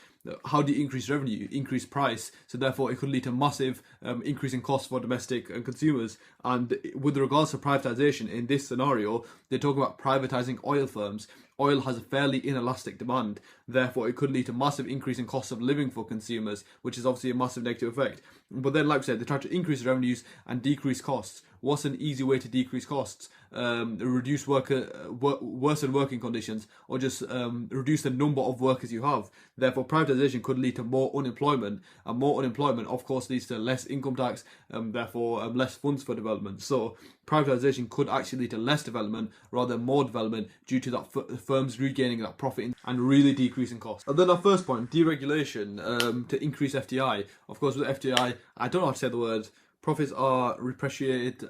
how do you increase revenue? Increase price. So therefore it could lead to massive increase in costs for domestic consumers. And with regards to privatisation, in this scenario, they're talking about privatising oil firms. Oil has a fairly inelastic demand, therefore it could lead to massive increase in cost of living for consumers, which is obviously a massive negative effect. But then, like I said, they try to increase revenues and decrease costs. What's an easy way to decrease costs? Reduce worsen working conditions, or just reduce the number of workers you have. Therefore, privatisation could lead to more unemployment, and more unemployment, of course, leads to less income tax, therefore less funds for development. So privatisation could actually lead to less development rather than more development, due to that firms regaining that profit and really decreasing costs. And then our first point, deregulation to increase FDI. Of course, with FDI, I don't know how to say the word. Profits are repatriated,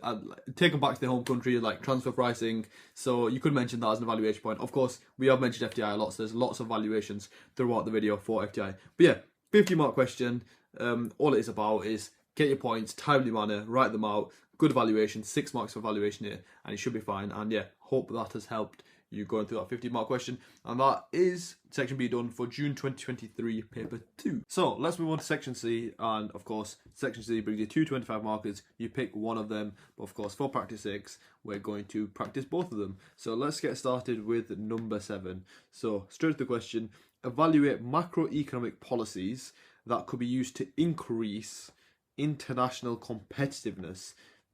taken back to their home country, like transfer pricing. So you could mention that as an evaluation point. Of course, we have mentioned FDI a lot, so there's lots of valuations throughout the video for FDI. But yeah, 50-mark question. All it is about is get your points, timely manner, write them out, good evaluation, 6 marks for evaluation here, and it should be fine. And yeah, hope that has helped you going through that 50-mark question. And that is section B done for June 2023 paper 2. So let's move on to section C, and of course section C brings you 2 25 markers. You pick one of them, but of course for practice 6 we're going to practice both of them. So let's get started with number 7. So straight to the question, evaluate macroeconomic policies that could be used to increase international competitiveness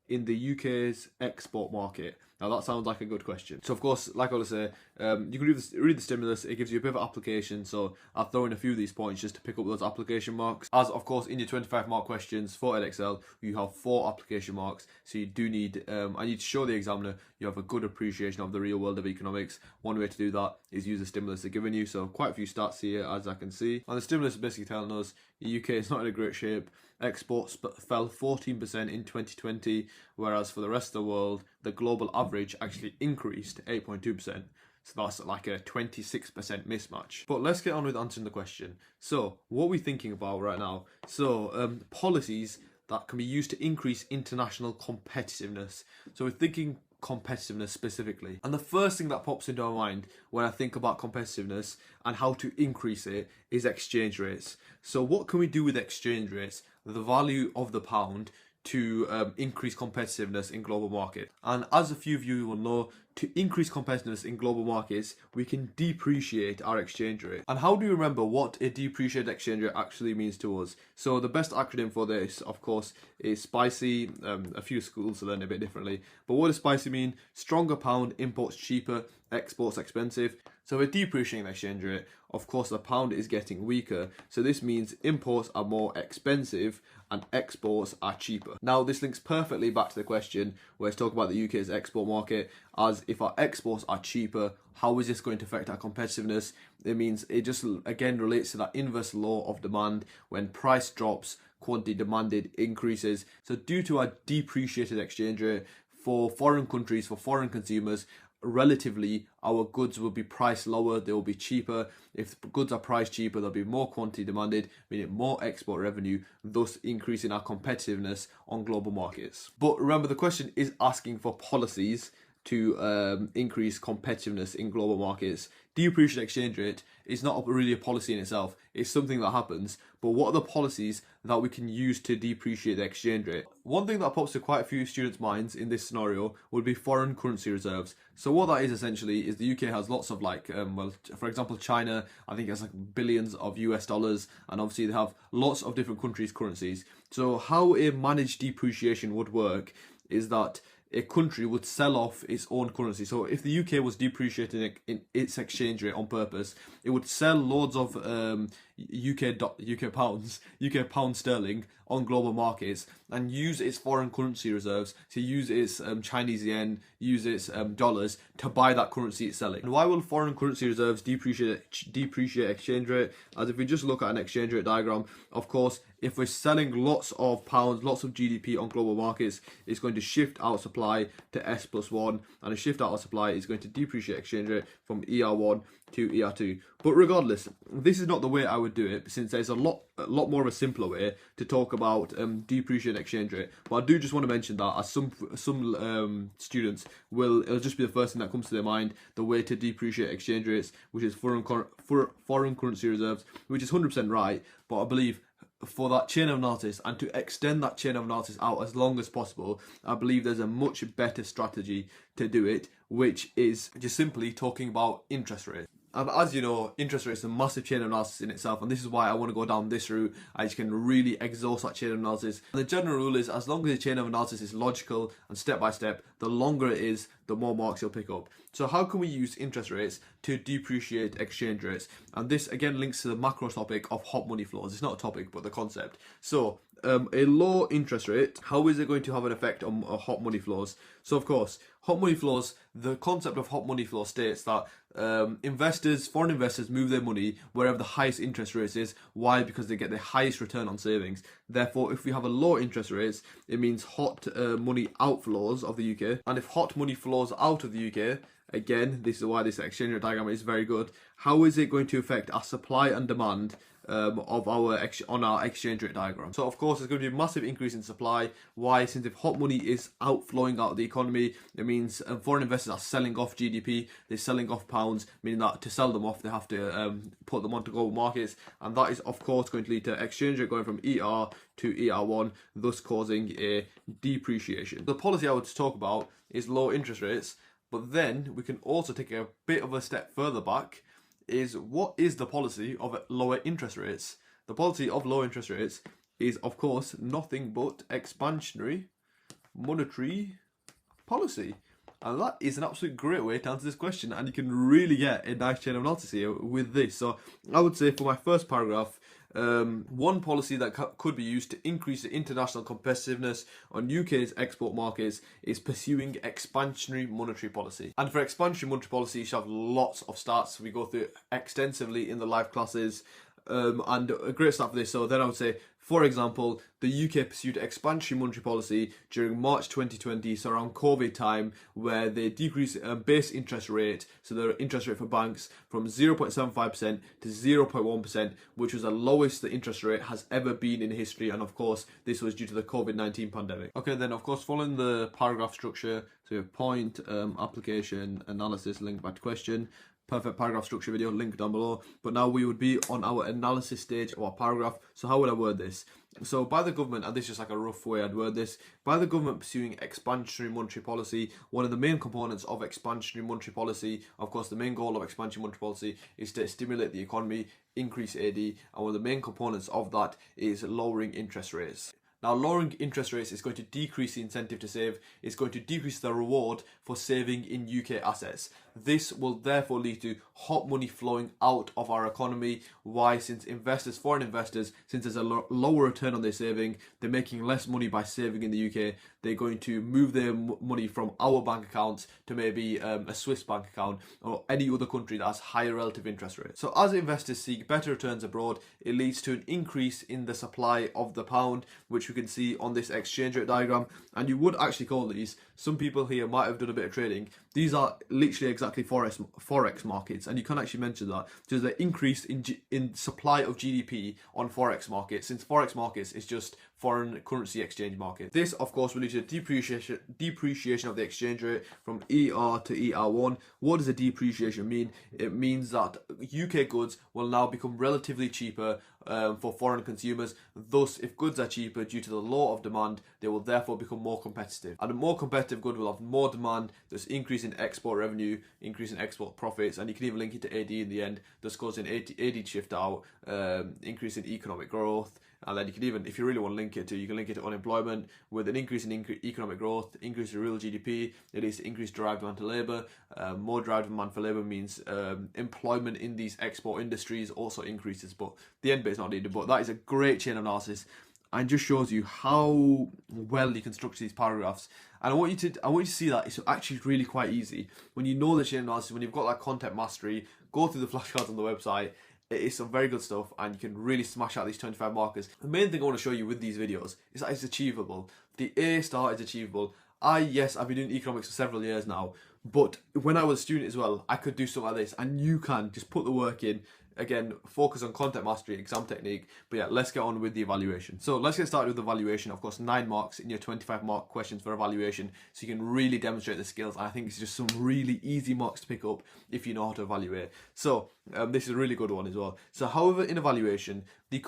in the UK's export market. Now that sounds like a good question. So of course, like I was say, you can read the stimulus. It gives you a bit of application. So I'll throw in a few of these points just to pick up those application marks. As of course, in your 25-mark questions for Edexcel, you have 4 application marks. So you do need, I need to show the examiner you have a good appreciation of the real world of economics. One way to do that is use the stimulus they're giving you. So quite a few stats here, as I can see. And the stimulus is basically telling us the UK is not in a great shape. Exports fell 14% in 2020, whereas for the rest of the world, the global average actually increased 8.2%. So that's like a 26% mismatch. But let's get on with answering the question. So what are we thinking about right now? So policies that can be used to increase international competitiveness. So we're thinking competitiveness specifically. And the first thing that pops into my mind when I think about competitiveness and how to increase it is exchange rates. So what can we do with exchange rates, the value of the pound, to increase competitiveness in global market? And as a few of you will know, to increase competitiveness in global markets, we can depreciate our exchange rate. And how do you remember what a depreciated exchange rate actually means to us? So the best acronym for this, of course, is SPICY. A few schools learn it a bit differently. But what does SPICY mean? Stronger pound, imports cheaper, exports expensive. So a depreciating exchange rate, of course, the pound is getting weaker. So this means imports are more expensive and exports are cheaper. Now, this links perfectly back to the question where it's talking about the UK's export market, as if our exports are cheaper, how is this going to affect our competitiveness? It means it just, again, relates to that inverse law of demand. When price drops, quantity demanded increases. So due to our depreciated exchange rate, for foreign countries, for foreign consumers, relatively our goods will be priced lower, they will be cheaper. If goods are priced cheaper, there'll be more quantity demanded, meaning more export revenue, thus increasing our competitiveness on global markets. But remember, the question is asking for policies to increase competitiveness in global markets. Depreciated exchange rate is not really a policy in itself, it's something that happens. But what are the policies that we can use to depreciate the exchange rate? One thing that pops to quite a few students' minds in this scenario would be foreign currency reserves. So what that is essentially is the UK has lots of for example, China, I think has like billions of US dollars, and obviously they have lots of different countries' currencies. So how a managed depreciation would work is that a country would sell off its own currency. So if the UK was depreciating in its exchange rate on purpose, it would sell loads of UK pound sterling on global markets and use its foreign currency reserves to use its Chinese yen, use its dollars to buy that currency it's selling. And why will foreign currency reserves depreciate exchange rate? As if we just look at an exchange rate diagram, of course, if we're selling lots of pounds, lots of GDP on global markets, it's going to shift our supply to S+1, and a shift out of supply is going to depreciate exchange rate from ER1 to ER2. But regardless, this is not the way I would do it, since there's a lot more of a simpler way to talk about depreciating exchange rate. But I do just want to mention that, as some students it'll just be the first thing that comes to their mind, the way to depreciate exchange rates, which is foreign currency reserves, which is 100% right. But I believe for that chain of analysis, and to extend that chain of analysis out as long as possible, I believe there's a much better strategy to do it, which is just simply talking about interest rates. And as you know, interest rates is a massive chain of analysis in itself, and this is why I want to go down this route, as you can really exhaust that chain of analysis. And the general rule is, as long as the chain of analysis is logical and step by step, the longer it is, the more marks you'll pick up. So how can we use interest rates to depreciate exchange rates? And this again links to the macro topic of hot money flows. It's not a topic, but the concept. So a low interest rate, how is it going to have an effect on hot money flows? So of course, hot money flows, the concept of hot money flow states that foreign investors move their money wherever the highest interest rate is. Why? Because they get the highest return on savings. Therefore, if we have a low interest rates, it means hot money outflows of the UK. And if hot money flows out of the UK, again, this is why this exchange rate diagram is very good. How is it going to affect our supply and demand on our exchange rate diagram? So of course there's going to be a massive increase in supply. Why? Since if hot money is outflowing out of the economy, it means foreign investors are selling off GDP, they're selling off pounds, meaning that to sell them off they have to put them onto global markets, and that is of course going to lead to exchange rate going from ER to ER1, thus causing a depreciation. The policy I would talk about is low interest rates, but then we can also take a bit of a step further back. Is what is the policy of lower interest rates? The policy of low interest rates is, of course, nothing but expansionary monetary policy. And that is an absolute great way to answer this question, and you can really get a nice chain of analysis here with this. So I would say for my first paragraph, one policy that could be used to increase the international competitiveness on UK's export markets is pursuing expansionary monetary policy. And for expansionary monetary policy, you should have lots of stats. We go through it extensively in the live classes. And a great start for this. So then I would say For example, the UK pursued expansionary monetary policy during March 2020, so around COVID time, where they decreased base interest rate, so the interest rate for banks, from 0.75% to 0.1%, which was the lowest the interest rate has ever been in history, and of course this was due to the COVID-19 pandemic. Okay, then of course following the paragraph structure, so you have point, application, analysis, link back to question. Perfect paragraph structure video, link down below. But now we would be on our analysis stage of our paragraph. So how would I word this? So by the government, and this is just like a rough way I'd word this, by the government pursuing expansionary monetary policy, one of the main components of expansionary monetary policy, of course the main goal of expansionary monetary policy is to stimulate the economy, increase AD, and one of the main components of that is lowering interest rates. Now, lowering interest rates is going to decrease the incentive to save, it's going to decrease the reward for saving in UK assets. This will therefore lead to hot money flowing out of our economy. Why? Since investors, foreign investors, since there's a lower return on their saving, they're making less money by saving in the UK. They're going to move their money from our bank accounts to maybe a Swiss bank account or any other country that has higher relative interest rates. So as investors seek better returns abroad, it leads to an increase in the supply of the pound, which we can see on this exchange rate diagram. And you would actually call these, some people here might have done a bit of trading, these are literally exactly forex markets, and you can actually mention that there's an increase in supply of GDP on forex markets, since forex markets is just foreign currency exchange market. This of course will lead to depreciation of the exchange rate from ER to ER1. What does a depreciation mean? It means that UK goods will now become relatively cheaper for foreign consumers. Thus, if goods are cheaper due to the law of demand, they will therefore become more competitive. And a more competitive good will have more demand, thus increase in export revenue, increase in export profits, and you can even link it to AD in the end, thus causing AD to shift out, increase in economic growth. And then you can even, if you really want to link it to, you can link it to unemployment. With an increase in economic growth, increase in real GDP, it leads to increased derived demand to labour. More derived demand for labour means employment in these export industries also increases, but the end bit is not needed. But that is a great chain analysis and just shows you how well you can structure these paragraphs. And I want you to see that it's actually really quite easy. When you know the chain analysis, when you've got that content mastery, go through the flashcards on the website. It is some very good stuff, and you can really smash out these 25 markers. The main thing I want to show you with these videos is that it's achievable. The A star is achievable. Yes, I've been doing economics for several years now, but when I was a student as well, I could do something like this, and you can just put the work in. Again, focus on content mastery, exam technique. But yeah, let's get on with the evaluation. So let's get started with the evaluation. Of course, 9 marks in your 25 mark questions for evaluation, so you can really demonstrate the skills. And I think it's just some really easy marks to pick up if you know how to evaluate. So this is a really good one as well. So however, in evaluation, the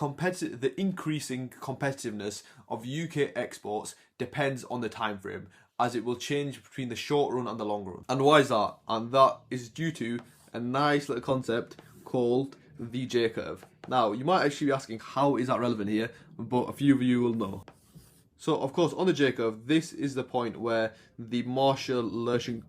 increasing competitiveness of UK exports depends on the time frame, as it will change between the short run and the long run. And why is that? And that is due to a nice little concept called the J-curve. Now, you might actually be asking, how is that relevant here? But a few of you will know. So, of course, on the J-curve, this is the point where the Marshall-Lerner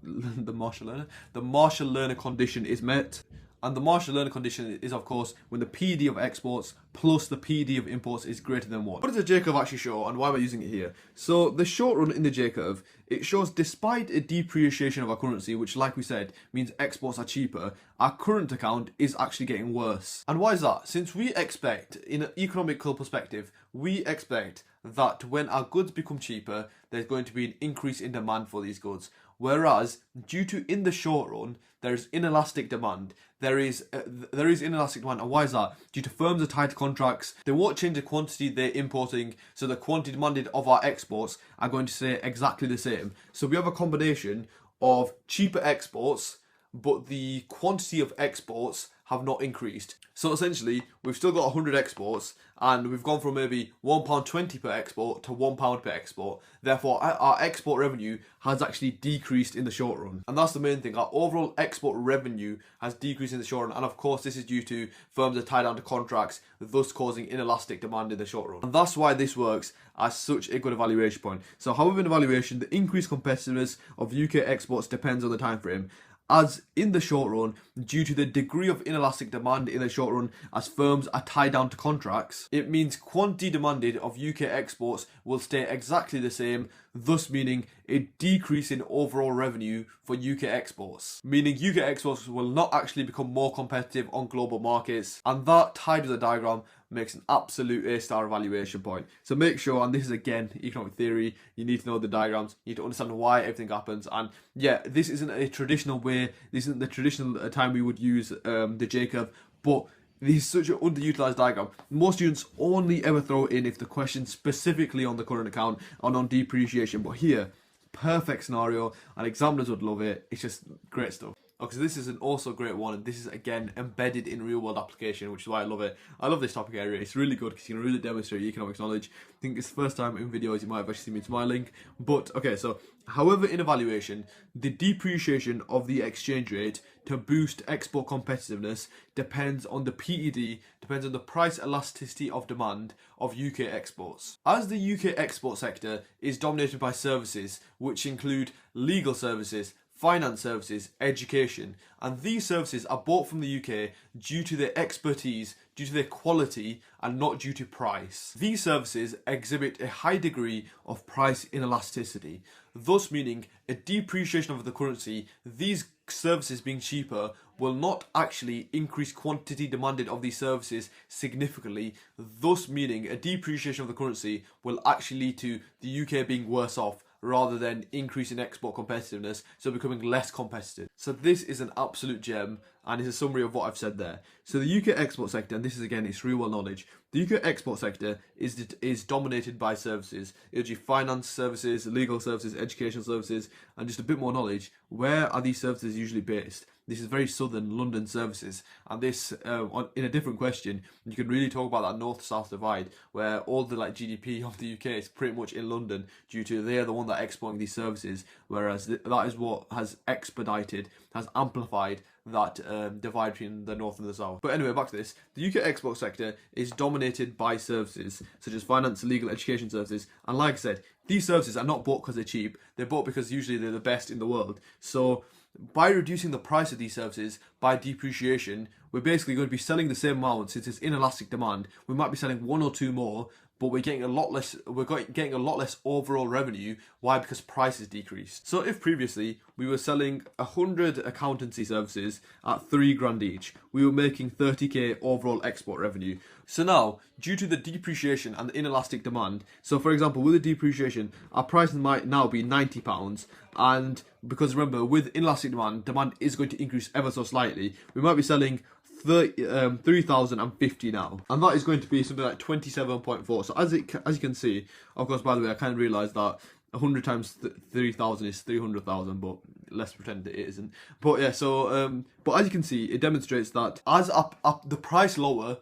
condition is met. And the Marshall-Lerner condition is, of course, when the PD of exports plus the PD of imports is greater than 1. What does the J-curve actually show, and why am I using it here? So the short run in the J-curve, it shows despite a depreciation of our currency, which, like we said, means exports are cheaper, our current account is actually getting worse. And why is that? Since we expect, in an economical perspective, we expect that when our goods become cheaper, there's going to be an increase in demand for these goods. Whereas, due to in the short run, there's inelastic demand. There is inelastic demand, and why is that? Due to firms are tied to contracts, they won't change the quantity they're importing, so the quantity demanded of our exports are going to stay exactly the same. So we have a combination of cheaper exports, but the quantity of exports have not increased. So essentially, we've still got 100 exports, and we've gone from maybe £1.20 per export to £1 per export. Therefore, our export revenue has actually decreased in the short run. And that's the main thing. Our overall export revenue has decreased in the short run. And of course, this is due to firms that tie down to contracts, thus causing inelastic demand in the short run. And that's why this works as such a good evaluation point. So however, in evaluation, the increased competitiveness of UK exports depends on the time frame. As in the short run, due to the degree of inelastic demand in the short run, as firms are tied down to contracts, it means quantity demanded of UK exports will stay exactly the same, thus meaning a decrease in overall revenue for UK exports. Meaning UK exports will not actually become more competitive on global markets, and that tied with the diagram makes an absolute A-star evaluation point. So make sure, and this is again economic theory, you need to know the diagrams, you need to understand why everything happens, and yeah, this isn't a traditional way, this isn't the traditional time we would use the J-curve, but this is such an underutilized diagram. Most students only ever throw it in if the question's specifically on the current account and on depreciation, but here, perfect scenario, and examiners would love it. It's just great stuff. Okay, so this is an also great one, and this is again embedded in real world application, which is why I love it. I love this topic area. It's really good because you can really demonstrate your economics knowledge. I think it's the first time in videos you might have actually seen me smiling. But okay, so however, in evaluation, the depreciation of the exchange rate to boost export competitiveness depends on the PED, depends on the price elasticity of demand of UK exports. As the UK export sector is dominated by services which include legal services, finance services, education, and these services are bought from the UK due to their expertise, due to their quality, and not due to price. These services exhibit a high degree of price inelasticity, thus meaning a depreciation of the currency, these services being cheaper, will not actually increase quantity demanded of these services significantly, thus meaning a depreciation of the currency will actually lead to the UK being worse off rather than increasing export competitiveness, so becoming less competitive. So this is an absolute gem, and it's a summary of what I've said there. So the UK export sector, and this is again, it's real world knowledge, the UK export sector is dominated by services, e.g. finance services, legal services, education services, and just a bit more knowledge. Where are these services usually based? This is very southern London services, and this in a different question you could really talk about that north-south divide where all the GDP of the UK is pretty much in London due to they're the one that are exporting these services, whereas that is what has expedited, has amplified that divide between the north and the south. But anyway, back to this. The UK export sector is dominated by services such as finance, legal, education services, and like I said, these services are not bought because they're cheap, they're bought because usually they're the best in the world. So by reducing the price of these services by depreciation, we're basically going to be selling the same amount. Since it's inelastic demand, we might be selling one or two more, but we're getting a lot less. We're getting a lot less overall revenue. Why? Because price is decreased. So if previously we were selling 100 accountancy services at $3,000 each, we were making 30k overall export revenue. So now, due to the depreciation and the inelastic demand, so for example, with the depreciation, our price might now be £90, and because remember, with inelastic demand is going to increase ever so slightly, we might be selling 3,050 now, and that is going to be something like 27.4. So as you can see, of course, by the way, I kind of realised that 100 times 3,000 is 300,000, but let's pretend that it isn't. But yeah, so but as you can see, it demonstrates that as up the price lower,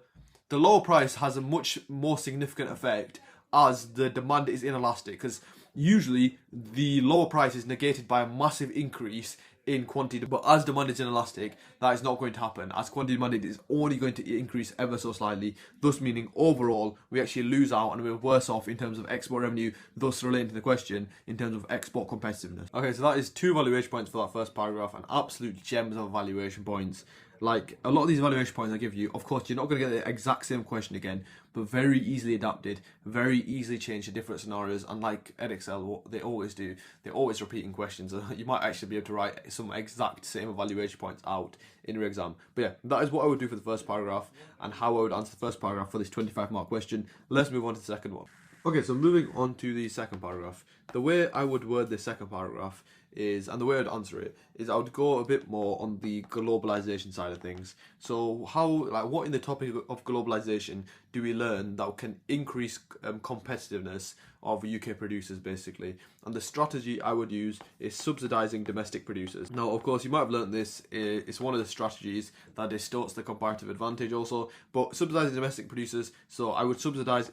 the lower price has a much more significant effect as the demand is inelastic, because usually the lower price is negated by a massive increase in quantity, but as demand is inelastic, that is not going to happen. As quantity demanded is only going to increase ever so slightly, thus meaning overall we actually lose out and we're worse off in terms of export revenue, thus relating to the question in terms of export competitiveness. Okay, so that is 2 evaluation points for that first paragraph, and absolute gems of evaluation points. Like, a lot of these evaluation points I give you, of course, you're not going to get the exact same question again, but very easily adapted, very easily changed to different scenarios, and like Edexcel, what they always do, they're always repeating questions. You might actually be able to write some exact same evaluation points out in your exam. But yeah, that is what I would do for the first paragraph, and how I would answer the first paragraph for this 25-mark question. Let's move on to the second one. Okay, so moving on to the second paragraph. The way I would word this second paragraph is, and the way I'd answer it, is I would go a bit more on the globalization side of things. So how, like, what in the topic of globalization do we learn that can increase competitiveness of UK producers, basically? And the strategy I would use is subsidizing domestic producers. Now, of course, you might have learned this, it's one of the strategies that distorts the comparative advantage also, but subsidizing domestic producers, so I would subsidize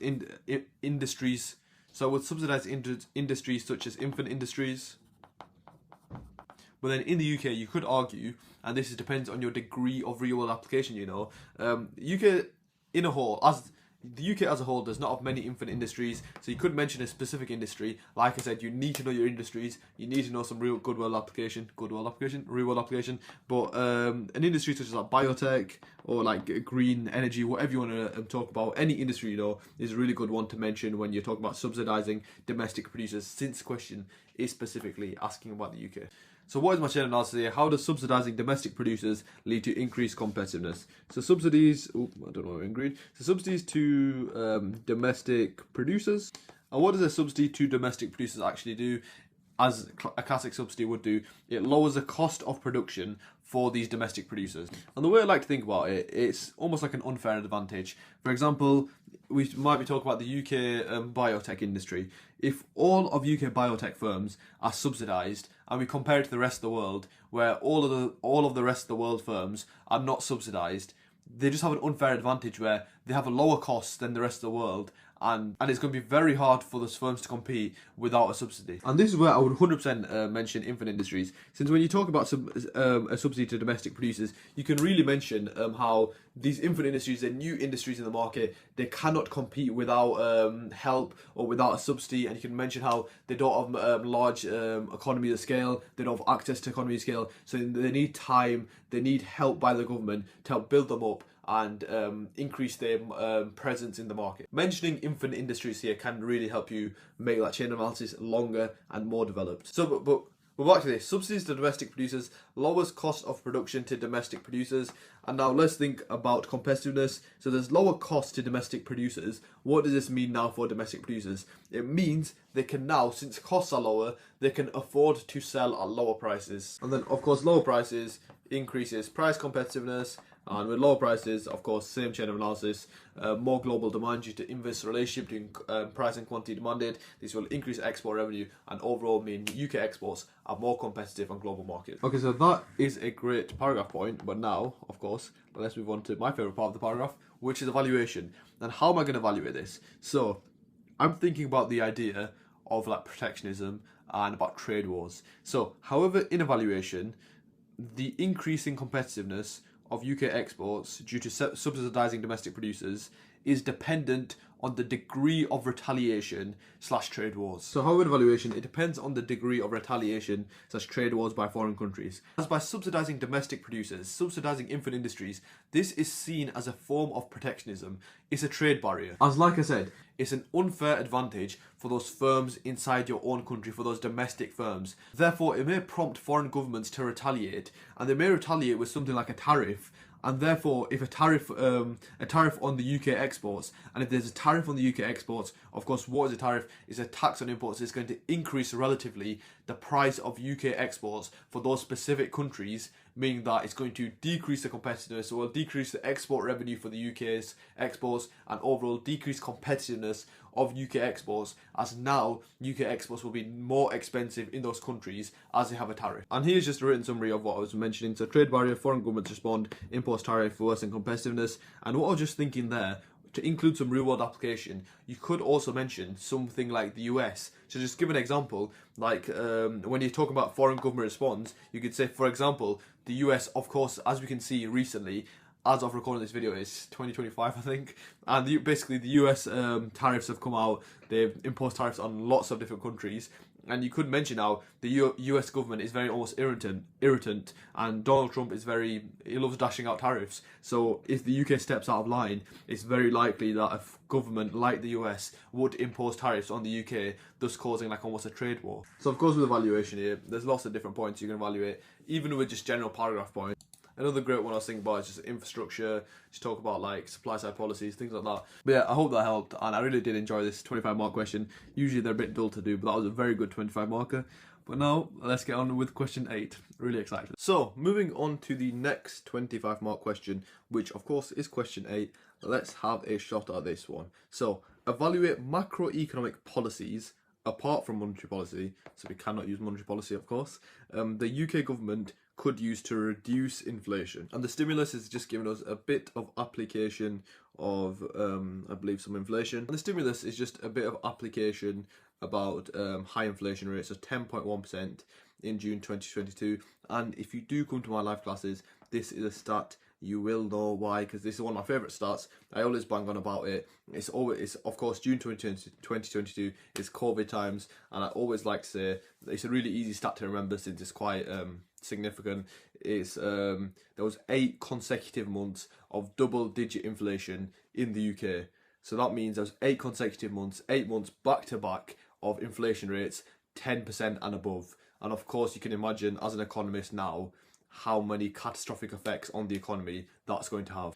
industries, so I would subsidize industries such as infant industries. But then in the UK, you could argue, and this depends on your degree of real-world application, you know, UK in a whole, as The UK as a whole does not have many infant industries, so you could mention a specific industry. Like I said, you need to know your industries. You need to know some real real world application. But an industry such as like biotech or like green energy, whatever you want to talk about, any industry is a really good one to mention when you're talking about subsidising domestic producers, since the question is specifically asking about the UK. So what is my chain analysis here? How does subsidising domestic producers lead to increased competitiveness? So subsidies, I don't know, in green. So subsidies to domestic producers. And what does a subsidy to domestic producers actually do? As a classic subsidy would do, it lowers the cost of production for these domestic producers. And the way I like to think about it, it's almost like an unfair advantage. For example, we might be talking about the UK biotech industry. If all of UK biotech firms are subsidised, and we compare it to the rest of the world, where all of the rest of the world firms are not subsidised, they just have an unfair advantage where they have a lower cost than the rest of the world, and it's going to be very hard for those firms to compete without a subsidy. And this is where I would 100% mention infant industries, since when you talk about a subsidy to domestic producers, you can really mention how these infant industries, they're new industries in the market, they cannot compete without help or without a subsidy, and you can mention how they don't have large economies of scale, they don't have access to economies of scale, so they need time, they need help by the government to help build them up and increase their presence in the market. Mentioning infant industries here can really help you make that chain analysis longer and more developed. So, but back to this. Subsidies to domestic producers lowers cost of production to domestic producers. And now let's think about competitiveness. So there's lower cost to domestic producers. What does this mean now for domestic producers? It means they can now, since costs are lower, they can afford to sell at lower prices. And then, of course, lower prices increases price competitiveness. And with lower prices, of course, same chain of analysis, more global demand due to inverse relationship between price and quantity demanded. This will increase export revenue and overall mean UK exports are more competitive on global markets. Okay, so that is a great paragraph point, but now, of course, let's move on to my favourite part of the paragraph, which is evaluation. And how am I going to evaluate this? So, I'm thinking about the idea of like protectionism and about trade wars. So, however, in evaluation, the increasing competitiveness of UK exports due to subsidising domestic producers is dependent on the degree of retaliation / trade wars. So how in evaluation, it depends on the degree of retaliation / trade wars by foreign countries. As by subsidising domestic producers, subsidising infant industries, this is seen as a form of protectionism. It's a trade barrier. As like I said, it's an unfair advantage for those firms inside your own country, for those domestic firms. Therefore, it may prompt foreign governments to retaliate, and they may retaliate with something like a tariff. And therefore, if a tariff on the UK exports, and if there's a tariff on the UK exports, of course, what is a tariff? It's a tax on imports. It's going to increase relatively the price of UK exports for those specific countries, meaning that it's going to decrease the competitiveness, so it will decrease the export revenue for the UK's exports, and overall decrease competitiveness of UK exports, as now UK exports will be more expensive in those countries as they have a tariff. And here's just a written summary of what I was mentioning. So trade barrier, foreign governments respond, imports tariff, worsen competitiveness. And what I was just thinking there, to include some real world application, you could also mention something like the US. So just give an example, like when you're talking about foreign government response, you could say, for example, the US, of course, as we can see recently, as of recording this video, is 2025, I think, and basically the US tariffs have come out. They've imposed tariffs on lots of different countries, and you could mention how the US government is very almost irritant, and Donald Trump he loves dashing out tariffs. So if the UK steps out of line, it's very likely that a government like the US would impose tariffs on the UK, thus causing like almost a trade war. So of course, with evaluation here, there's lots of different points you can evaluate, even with just general paragraph points. Another great one I was thinking about is just infrastructure, just talk about like supply side policies, things like that. But yeah, I hope that helped, and I really did enjoy this 25 mark question. Usually they're a bit dull to do, but that was a very good 25 marker. But now, let's get on with question 8. Really excited. So, moving on to the next 25 mark question, which of course is question 8. Let's have a shot at this one. So, evaluate macroeconomic policies apart from monetary policy. So we cannot use monetary policy, of course. The UK government could use to reduce inflation. And the stimulus is just giving us a bit of application of, I believe, some inflation. And the stimulus is just a bit of application about high inflation rates, so 10.1% in June 2022. And if you do come to my live classes, this is a stat you will know why, because this is one of my favourite stats. I always bang on about it. It's of course June 2022 is COVID times, and I always like to say it's a really easy stat to remember since it's quite significant. It's there was 8 consecutive months of double-digit inflation in the UK. So that means there's 8 consecutive months, 8 months back to back of inflation rates 10% and above. And of course, you can imagine as an economist now how many catastrophic effects on the economy that's going to have.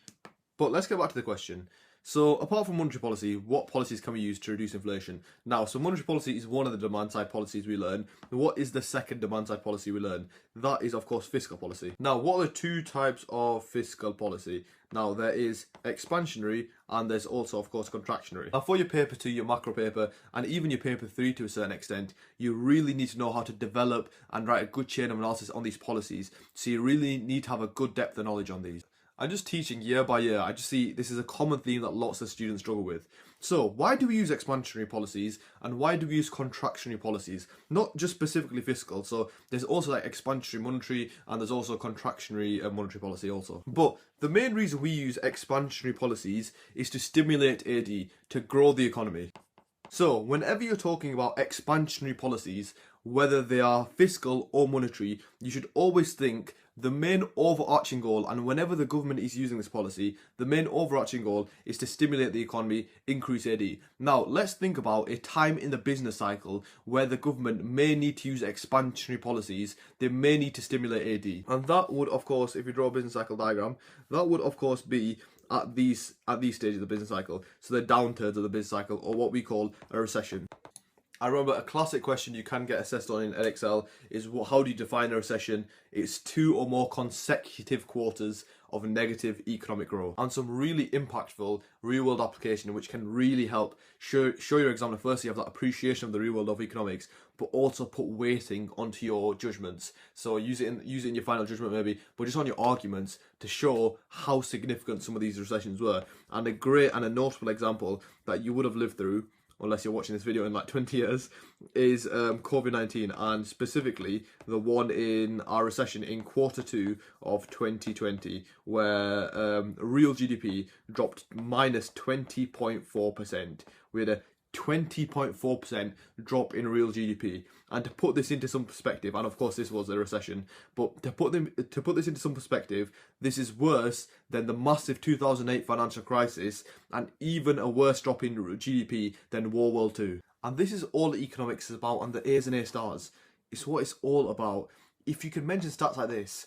But let's get back to the question. So apart from monetary policy, what policies can we use to reduce inflation? Now, so monetary policy is one of the demand side policies we learn. What is the second demand side policy we learn? That is, of course, fiscal policy. Now, what are the 2 types of fiscal policy? Now, there is expansionary and there's also, of course, contractionary. Now, for your paper 2, your macro paper, and even your paper 3 to a certain extent, you really need to know how to develop and write a good chain of analysis on these policies. So you really need to have a good depth of knowledge on these. I'm just teaching year by year. I just see this is a common theme that lots of students struggle with. So why do we use expansionary policies and why do we use contractionary policies? Not just specifically fiscal. So there's also like expansionary monetary and there's also contractionary monetary policy also. But the main reason we use expansionary policies is to stimulate AD, to grow the economy. So whenever you're talking about expansionary policies, whether they are fiscal or monetary, you should always think the main overarching goal, and whenever the government is using this policy, the main overarching goal is to stimulate the economy, increase AD. Now, let's think about a time in the business cycle where the government may need to use expansionary policies. They may need to stimulate AD. And that would, of course, if you draw a business cycle diagram, that would, of course, be at these stages of the business cycle. So the downturns of the business cycle, or what we call a recession. I remember a classic question you can get assessed on in Edexcel is how do you define a recession? It's 2 or more consecutive quarters of negative economic growth, and some really impactful real world application which can really help show your examiner firstly have that appreciation of the real world of economics, but also put weighting onto your judgments. So use it in your final judgment maybe, but just on your arguments to show how significant some of these recessions were. And a great and a notable example that you would have lived through, unless you're watching this video in like 20 years, is COVID-19, and specifically the one in our recession in Q2 of 2020, where real GDP dropped minus 20.4%. We had a 20.4% drop in real GDP. And to put this into some perspective, and of course this was a recession, but to put this into some perspective, this is worse than the massive 2008 financial crisis, and even a worse drop in GDP than World War II. And this is all economics is about, and the A's and A stars. It's what it's all about. If you can mention stats like this,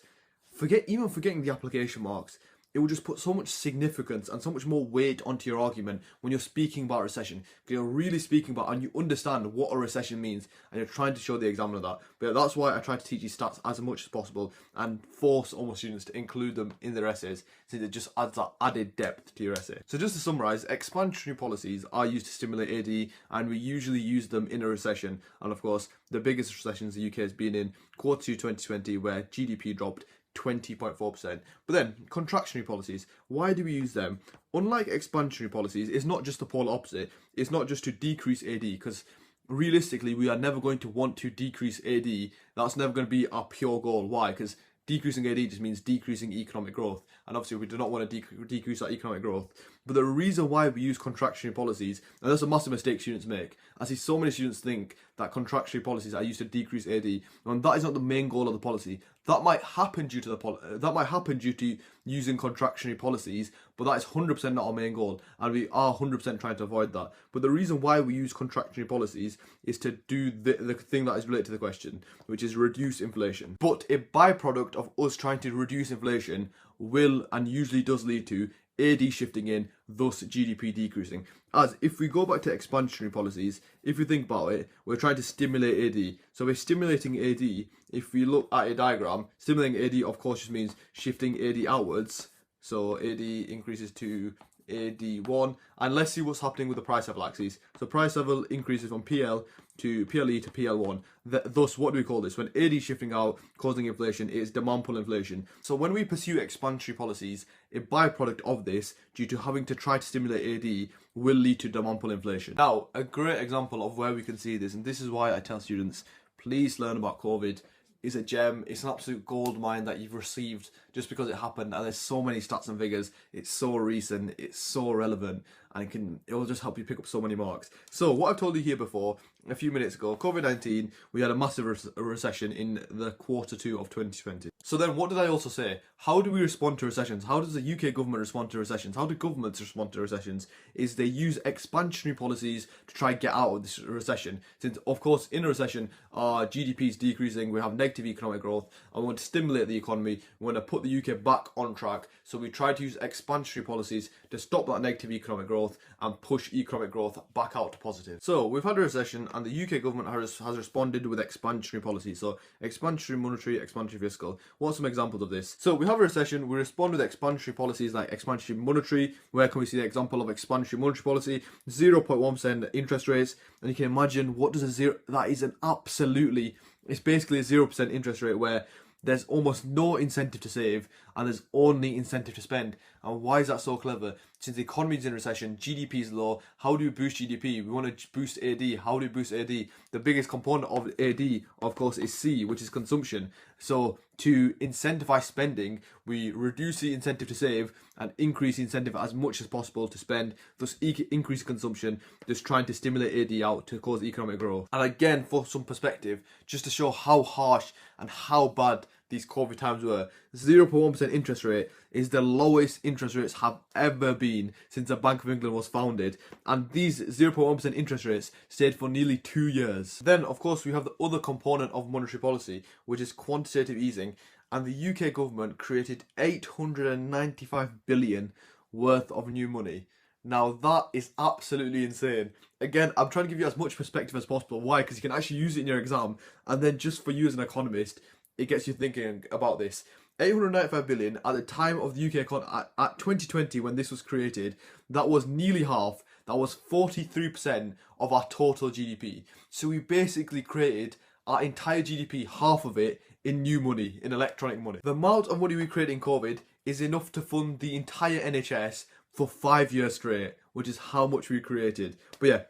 forgetting the application marks, it will just put so much significance and so much more weight onto your argument when you're speaking about recession. Because you're really speaking about and you understand what a recession means, and you're trying to show the examiner that. But that's why I try to teach you stats as much as possible and force all my students to include them in their essays, since it just adds that added depth to your essay. So just to summarise, expansionary policies are used to stimulate AD, and we usually use them in a recession. And of course, the biggest recessions the UK has been in Q2 2020, where GDP dropped 20.4%. But then contractionary policies, why do we use them? Unlike expansionary policies, it's not just the polar opposite. It's not just to decrease AD, because realistically we are never going to want to decrease AD. That's never going to be our pure goal. Why? Because decreasing AD just means decreasing economic growth, and obviously we do not want to decrease that economic growth. But the reason why we use contractionary policies, and that's a massive mistake students make, I see so many students think that contractionary policies are used to decrease AD, and that is not the main goal of the policy. That might happen due to using contractionary policies, but that is 100% not our main goal, and we are 100% trying to avoid that. But the reason why we use contractionary policies is to do the thing that is related to the question, which is reduce inflation. But a byproduct of us trying to reduce inflation will and usually does lead to AD shifting in, thus GDP decreasing. As if we go back to expansionary policies, if you think about it, we're trying to stimulate AD. So we're stimulating AD. If we look at a diagram, stimulating AD of course just means shifting AD outwards. So AD increases to AD1, and let's see what's happening with the price level axis. So price level increases from PL to PLE to PL1. Thus, what do we call this? When AD is shifting out, causing inflation, it is demand pull inflation. So when we pursue expansionary policies, a byproduct of this, due to having to try to stimulate AD, will lead to demand pull inflation. Now, a great example of where we can see this, and this is why I tell students, please learn about COVID. is a gem. It's an absolute gold mine that you've received just because it happened, and there's so many stats and figures. It's so recent, it's so relevant, and it will just help you pick up so many marks. So what I've told you here before, a few minutes ago, COVID-19, we had a massive recession in the Q2 of 2020. So then what did I also say? How do we respond to recessions? How does the UK government respond to recessions? How do governments respond to recessions? Is they use expansionary policies to try and get out of this recession. Since, of course, in a recession, our GDP is decreasing, we have negative economic growth, and we want to stimulate the economy, we want to put the UK back on track. So we try to use expansionary policies to stop that negative economic growth and push economic growth back out to positive. So we've had a recession, and the UK government has responded with expansionary policies. So expansionary monetary, expansionary fiscal. What are some examples of this? So we have a recession, we respond with expansionary policies like expansionary monetary. Where can we see the example of expansionary monetary policy? 0.1% interest rates. And you can imagine, what does a zero, that is it's basically a 0% interest rate where there's almost no incentive to save and there's only incentive to spend. And why is that so clever? Since the economy is in recession, GDP is low. How do we boost GDP? We want to boost AD. How do we boost AD? The biggest component of AD, of course, is C, which is consumption. So to incentivize spending, we reduce the incentive to save and increase the incentive as much as possible to spend, thus increase consumption, just trying to stimulate AD out to cause economic growth. And again, for some perspective, just to show how harsh and how bad these COVID times were, 0.1% interest rate is the lowest interest rates have ever been since the Bank of England was founded, and these 0.1% interest rates stayed for nearly 2 years. Then, of course, we have the other component of monetary policy, which is quantitative easing, and the UK government created 895 billion worth of new money. Now that is absolutely insane. Again, I'm trying to give you as much perspective as possible. Why? Because you can actually use it in your exam, and then just for you as an economist, it gets you thinking about this. 895 billion at the time of the UK economy, at 2020 when this was created, that was nearly half. That was 43% of our total GDP. So we basically created our entire GDP, half of it, in new money, in electronic money. The amount of money we created in COVID is enough to fund the entire NHS for 5 years straight, which is how much we created. But yeah,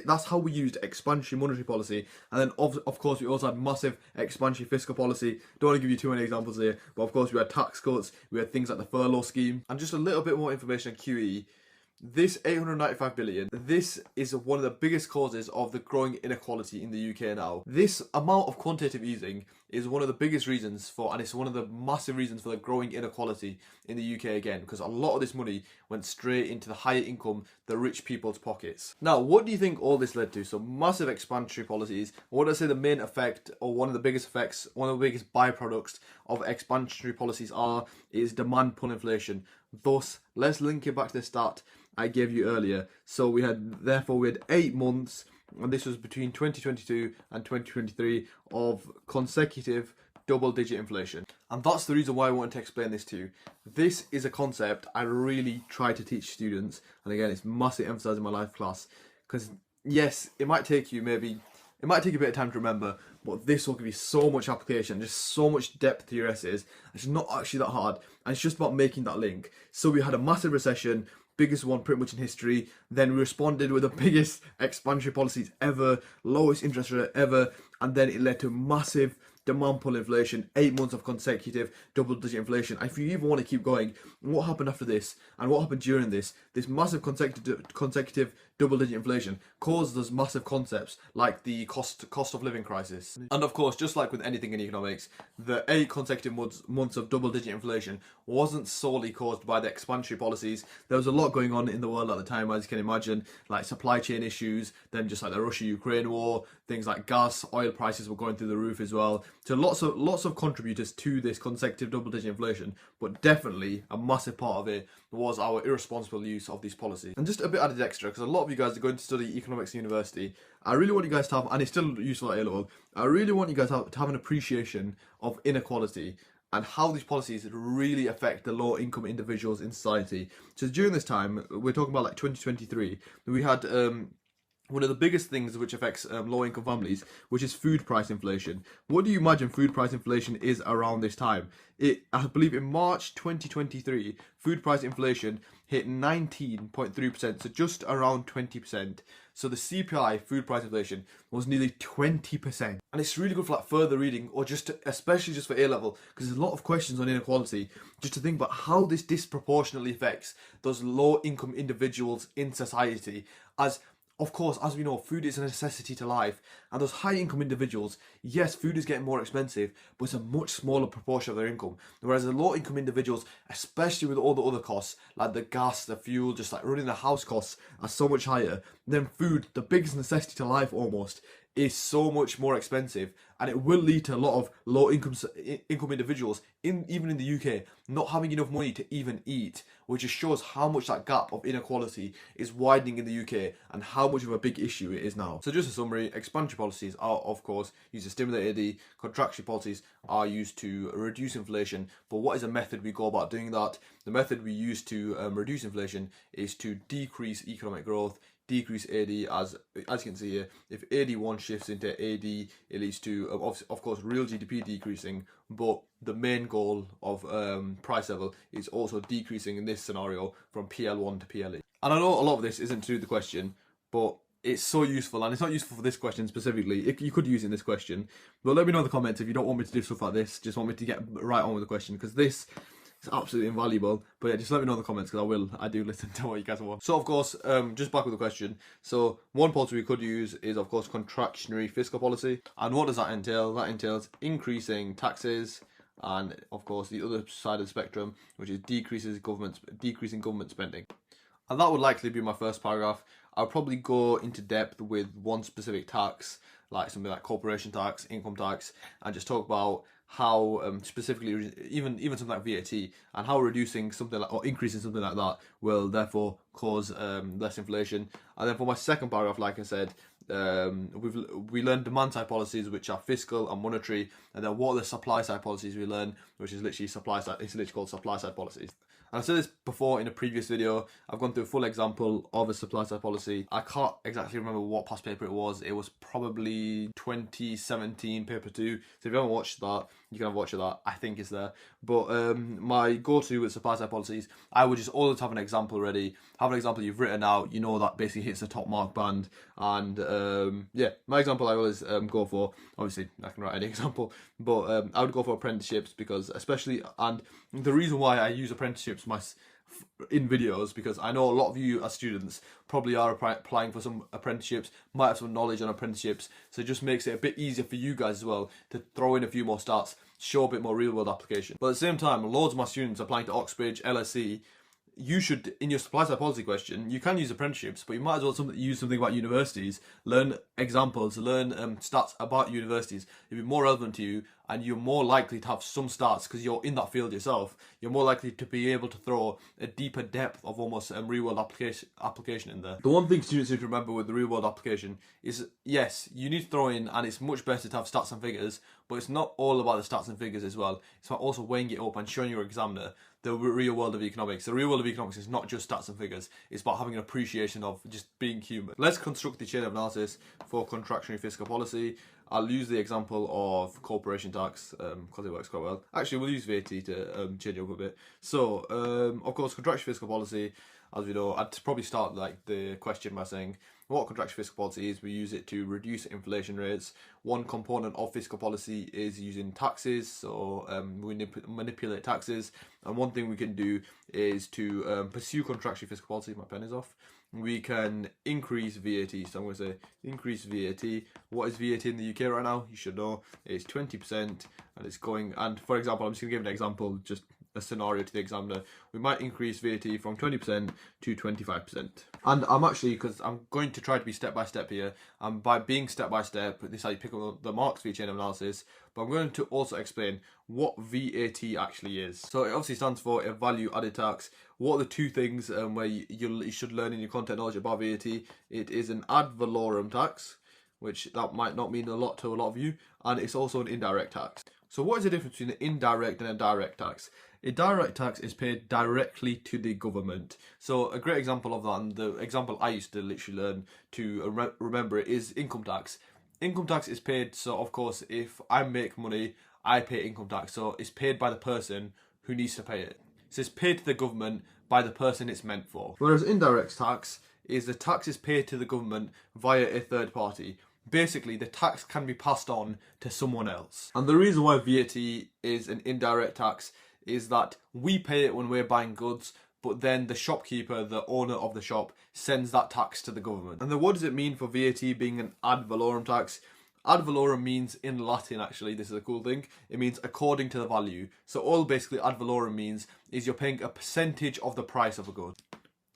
that's how we used expansionary monetary policy. And then of course we also had massive expansionary fiscal policy. Don't want to give you too many examples here, but of course we had tax cuts, we had things like the furlough scheme. And just a little bit more information on QE. This 895 billion, this is one of the biggest causes of the growing inequality in the UK now. This amount of quantitative easing is one of the biggest reasons for, and it's one of the massive reasons for the growing inequality in the UK again, because a lot of this money went straight into the higher income, the rich people's pockets. Now, what do you think all this led to? So massive expansionary policies. What do I say the main effect, or one of the biggest effects, one of the biggest byproducts of expansionary policies is demand pull inflation. Thus, let's link it back to the stat I gave you earlier. So we had 8 months, and this was between 2022 and 2023, of consecutive double-digit inflation. And that's the reason why I wanted to explain this to you. This is a concept I really try to teach students, and again, it's massively emphasised in my life class, because yes, it might take a bit of time to remember, but this will give you so much application, just so much depth to your essays. It's not actually that hard, and it's just about making that link. So we had a massive recession, biggest one pretty much in history. Then we responded with the biggest expansionary policies ever, lowest interest rate ever, and then it led to massive demand pull inflation, 8 months of consecutive double-digit inflation. And if you even want to keep going, what happened after this and what happened during this massive consecutive double-digit inflation caused those massive concepts like the cost of living crisis. And of course, just like with anything in economics, the 8 consecutive months of double-digit inflation wasn't solely caused by the expansionary policies. There was a lot going on in the world at the time, as you can imagine, like supply chain issues, then just like the Russia-Ukraine war, things like gas, oil prices were going through the roof as well. So lots of contributors to this consecutive double-digit inflation, but definitely a massive part of it was our irresponsible use of these policies. And just a bit added extra, because a lot of you guys are going to study economics in university, I really want you guys to have, and it's still useful at A-level, I really want you guys to have an appreciation of inequality and how these policies really affect the low-income individuals in society. So during this time, we're talking about like 2023, we had one of the biggest things which affects low-income families, which is food price inflation. What do you imagine food price inflation is around this time? I believe in March 2023, food price inflation hit 19.3%, so just around 20%. So the CPI, food price inflation, was nearly 20%. And it's really good for like further reading, or especially just for A-level, because there's a lot of questions on inequality, just to think about how this disproportionately affects those low-income individuals in society. Of course, as we know, food is a necessity to life, and those high-income individuals, yes, food is getting more expensive, but it's a much smaller proportion of their income. Whereas the low-income individuals, especially with all the other costs, like the gas, the fuel, just like running the house costs are so much higher, then food, the biggest necessity to life almost, is so much more expensive, and it will lead to a lot of low-income individuals, even in the UK, not having enough money to even eat, which just shows how much that gap of inequality is widening in the UK and how much of a big issue it is now. So just a summary, expansionary policies are, of course, used to stimulate AD, contractionary policies are used to reduce inflation, but what is a method we go about doing that? The method we use to reduce inflation is to decrease economic growth, decrease AD, as you can see here. If AD1 shifts into AD, it leads to, of course, real GDP decreasing, but the main goal of price level is also decreasing in this scenario from PL1 to PLE. And I know a lot of this isn't to do with the question, but it's so useful, and it's not useful for this question specifically. You could use it in this question, but let me know in the comments if you don't want me to do stuff like this, just want me to get right on with the question, because this is absolutely invaluable. But yeah, just let me know in the comments, because I do listen to what you guys want. So of course, just back with the question. So one policy we could use is of course contractionary fiscal policy. And what does that entail? That entails increasing taxes, and of course the other side of the spectrum, which is decreasing government spending. And that would likely be my first paragraph. I'll probably go into depth with one specific tax, like something like corporation tax, income tax, and just talk about how specifically, even something like VAT, and how reducing something like, or increasing something like that will therefore cause less inflation. And then for my second paragraph, like I said, we learned demand side policies, which are fiscal and monetary, and then what are the supply side policies we learn, which is literally supply side. It's literally called supply side policies. And I've said this before in a previous video. I've gone through a full example of a supply side policy. I can't exactly remember what past paper it was. It was probably 2017 paper 2. So if you haven't watched that, you can have watched that. I think it's there. But my go-to with supply side policies, I would just always have an example ready. Have an example you've written out. You know that basically hits the top mark band. And yeah, my example I always go for. Obviously, I can write any example, but I would go for apprenticeships, because especially, and the reason why I use apprenticeships in videos, because I know a lot of you as students probably are applying for some apprenticeships, might have some knowledge on apprenticeships, so it just makes it a bit easier for you guys as well to throw in a few more stats, show a bit more real world application. But at the same time, loads of my students applying to Oxbridge, LSE, you should, in your supply side policy question, you can use apprenticeships, but you might as well use something about universities, learn examples, learn stats about universities. It'll be more relevant to you, and you're more likely to have some stats because you're in that field yourself. You're more likely to be able to throw a deeper depth of almost real world application in there. The one thing students need to remember with the real world application is, yes, you need to throw in, and it's much better to have stats and figures, but it's not all about the stats and figures as well. It's about also weighing it up and showing your examiner the real world of economics. The real world of economics is not just stats and figures, it's about having an appreciation of just being human. Let's construct the chain of analysis for contractionary fiscal policy. I'll use the example of corporation tax because it works quite well. Actually, we'll use VAT to change it up a bit. So, of course, contractionary fiscal policy, as we know, I'd probably start like the question by saying what contractionary fiscal policy is. We use it to reduce inflation rates. One component of fiscal policy is using taxes, so we manipulate taxes. And one thing we can do is to pursue contractionary fiscal policy. My pen is off. We can increase VAT. So I'm going to say increase VAT. What is VAT in the UK right now? You should know it's 20%, and it's going. And for example, I'm just going to give an example, just a scenario to the examiner. We might increase VAT from 20% to 25%. And I'm actually, because I'm going to try to be step by step here, and by being step by step, this is how you pick up the marks for your chain of analysis. But I'm going to also explain what VAT actually is. So it obviously stands for a value added tax. What are the two things where you should learn in your content knowledge about VAT? It is an ad valorem tax, which that might not mean a lot to a lot of you, and it's also an indirect tax. So what is the difference between an indirect and a direct tax? A direct tax is paid directly to the government. So a great example of that, and the example I used to literally learn to remember it, is income tax. Income tax is paid, so of course if I make money, I pay income tax. So it's paid by the person who needs to pay it. So it's paid to the government by the person it's meant for. Whereas indirect tax is the tax is paid to the government via a third party. Basically, the tax can be passed on to someone else. And the reason why VAT is an indirect tax is that we pay it when we're buying goods, but then the shopkeeper, the owner of the shop, sends that tax to the government. And then what does it mean for VAT being an ad valorem tax? Ad valorem means, in Latin actually, this is a cool thing, it means according to the value. So all basically ad valorem means is you're paying a percentage of the price of a good.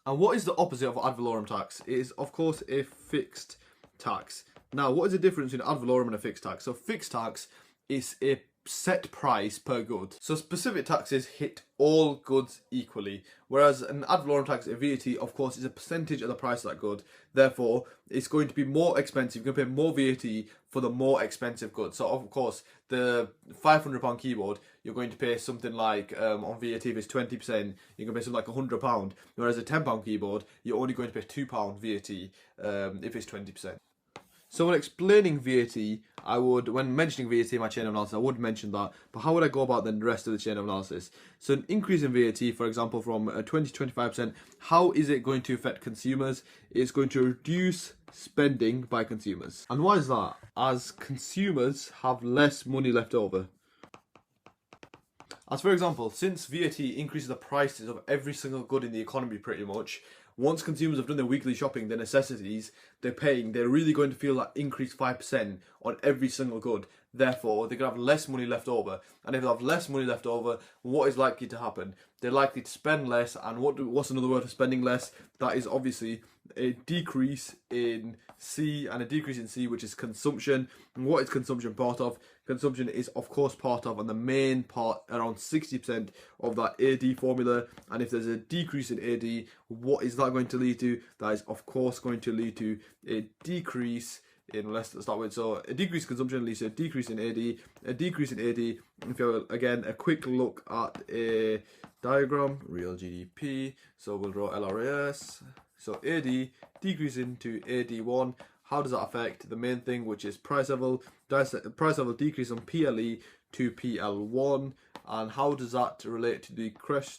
And what is the opposite of ad valorem tax? It is, of course, a fixed tax. Now, what is the difference between ad valorem and a fixed tax? So fixed tax is a set price per good. So specific taxes hit all goods equally, whereas an ad valorem tax, a VAT, of course, is a percentage of the price of that good. Therefore, it's going to be more expensive. You're going to pay more VAT for the more expensive goods. So of course, the £500 keyboard, you're going to pay something like, on VAT if it's 20%, you're going to pay something like £100, whereas a £10 keyboard, you're only going to pay £2 VAT if it's 20%. So when explaining VAT, when mentioning VAT in my chain of analysis, I would mention that, but how would I go about then the rest of the chain of analysis? So an increase in VAT, for example, from 20 to 25%, how is it going to affect consumers? It's going to reduce spending by consumers. And why is that? As consumers have less money left over. As for example, since VAT increases the prices of every single good in the economy pretty much, once consumers have done their weekly shopping, their necessities, they're really going to feel that increased 5% on every single good. Therefore, they're going to have less money left over. And if they have less money left over, what is likely to happen? They're likely to spend less. And what's another word for spending less? That is obviously a decrease in C, and a decrease in C, which is consumption. And what is consumption part of? Consumption is, of course, part of, and the main part, around 60% of that AD formula. And if there's a decrease in AD, what is that going to lead to? That is, of course, going to lead to a decrease in, let's start with, so a decrease in consumption leads to a decrease in AD. A decrease in AD, if you have, again, a quick look at a diagram, real GDP, so we'll draw LRAS. So AD decreasing to AD1. How does that affect the main thing, which is price level? Does price level decrease on PLE to PL1? And how does that relate to the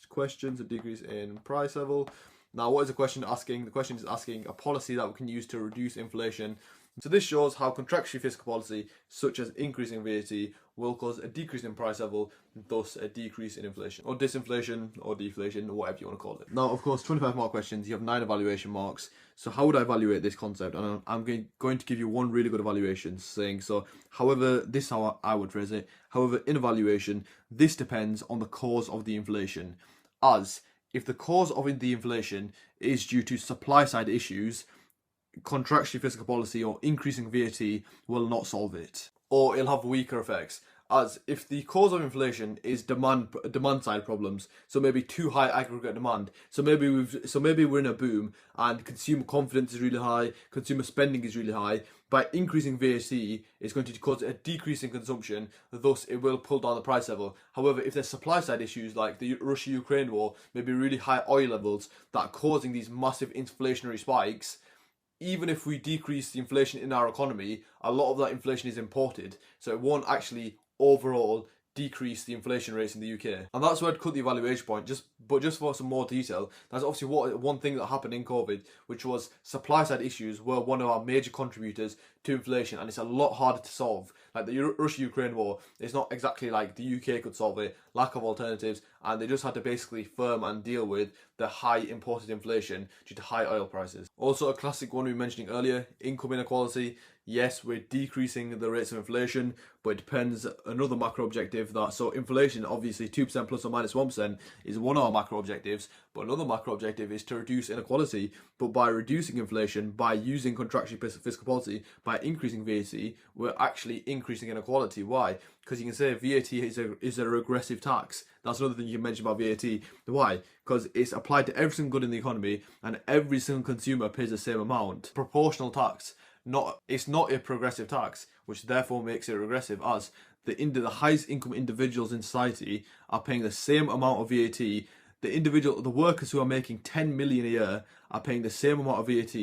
questions, a decrease in price level? Now, what is the question asking? The question is asking a policy that we can use to reduce inflation. So this shows how contractionary fiscal policy, such as increasing VAT, will cause a decrease in price level, thus a decrease in inflation, or disinflation, or deflation, or whatever you want to call it. Now, of course, 25 mark questions, you have 9 evaluation marks. So how would I evaluate this concept? And I'm going to give you one really good evaluation saying, so however, this is how I would phrase it. However, in evaluation, this depends on the cause of the inflation. As if the cause of the inflation is due to supply side issues, contractionary fiscal policy or increasing VAT will not solve it, or it'll have weaker effects. As if the cause of inflation is demand side problems, so maybe too high aggregate demand, so maybe we're in a boom and consumer confidence is really high, consumer spending is really high. By increasing VAT, it's going to cause a decrease in consumption, thus it will pull down the price level. However, if there's supply side issues like the Russia-Ukraine war, maybe really high oil levels that are causing these massive inflationary spikes, even if we decrease the inflation in our economy, a lot of that inflation is imported, so it won't actually overall decrease the inflation rates in the UK. And that's where I'd cut the evaluation point, but just for some more detail, that's obviously one thing that happened in COVID, which was supply side issues were one of our major contributors to inflation, and it's a lot harder to solve. Like the Russia-Ukraine war, it's not exactly like the UK could solve it, lack of alternatives, and they just had to basically firm and deal with the high imported inflation due to high oil prices. Also, a classic one we were mentioning earlier, income inequality. Yes, we're decreasing the rates of inflation, but it depends, another macro objective that, so inflation, obviously 2% plus or minus 1% is one of our macro objectives, but another macro objective is to reduce inequality. But by reducing inflation, by using contractionary fiscal policy, by increasing VAT, we're actually increasing inequality. Why? Because you can say VAT is a regressive tax. That's another thing you can mention about VAT. Why? Because it's applied to every single good in the economy, and every single consumer pays the same amount. Proportional tax. It's not a progressive tax, which therefore makes it regressive, as the highest income individuals in society are paying the same amount of VAT. The workers who are making 10 million a year are paying the same amount of VAT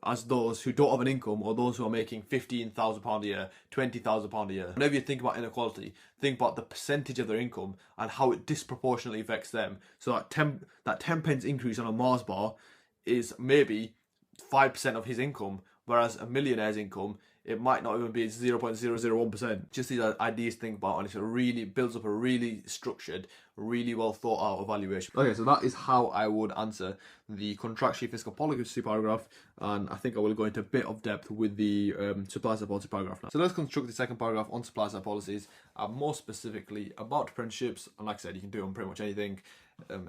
as those who don't have an income, or those who are making £15,000 a year, £20,000 a year. Whenever you think about inequality, think about the percentage of their income and how it disproportionately affects them. So that 10 pence increase on a Mars bar is maybe 5% of his income, whereas a millionaire's income, it might not even be 0.001%. Just these ideas to think about, and it really builds up a really structured, really well thought out evaluation. Okay, so that is how I would answer the contractually fiscal policy paragraph, and I think I will go into a bit of depth with the supply side policy paragraph now. So let's construct the second paragraph on supply side policies, and more specifically about apprenticeships. And like I said, you can do it on pretty much anything.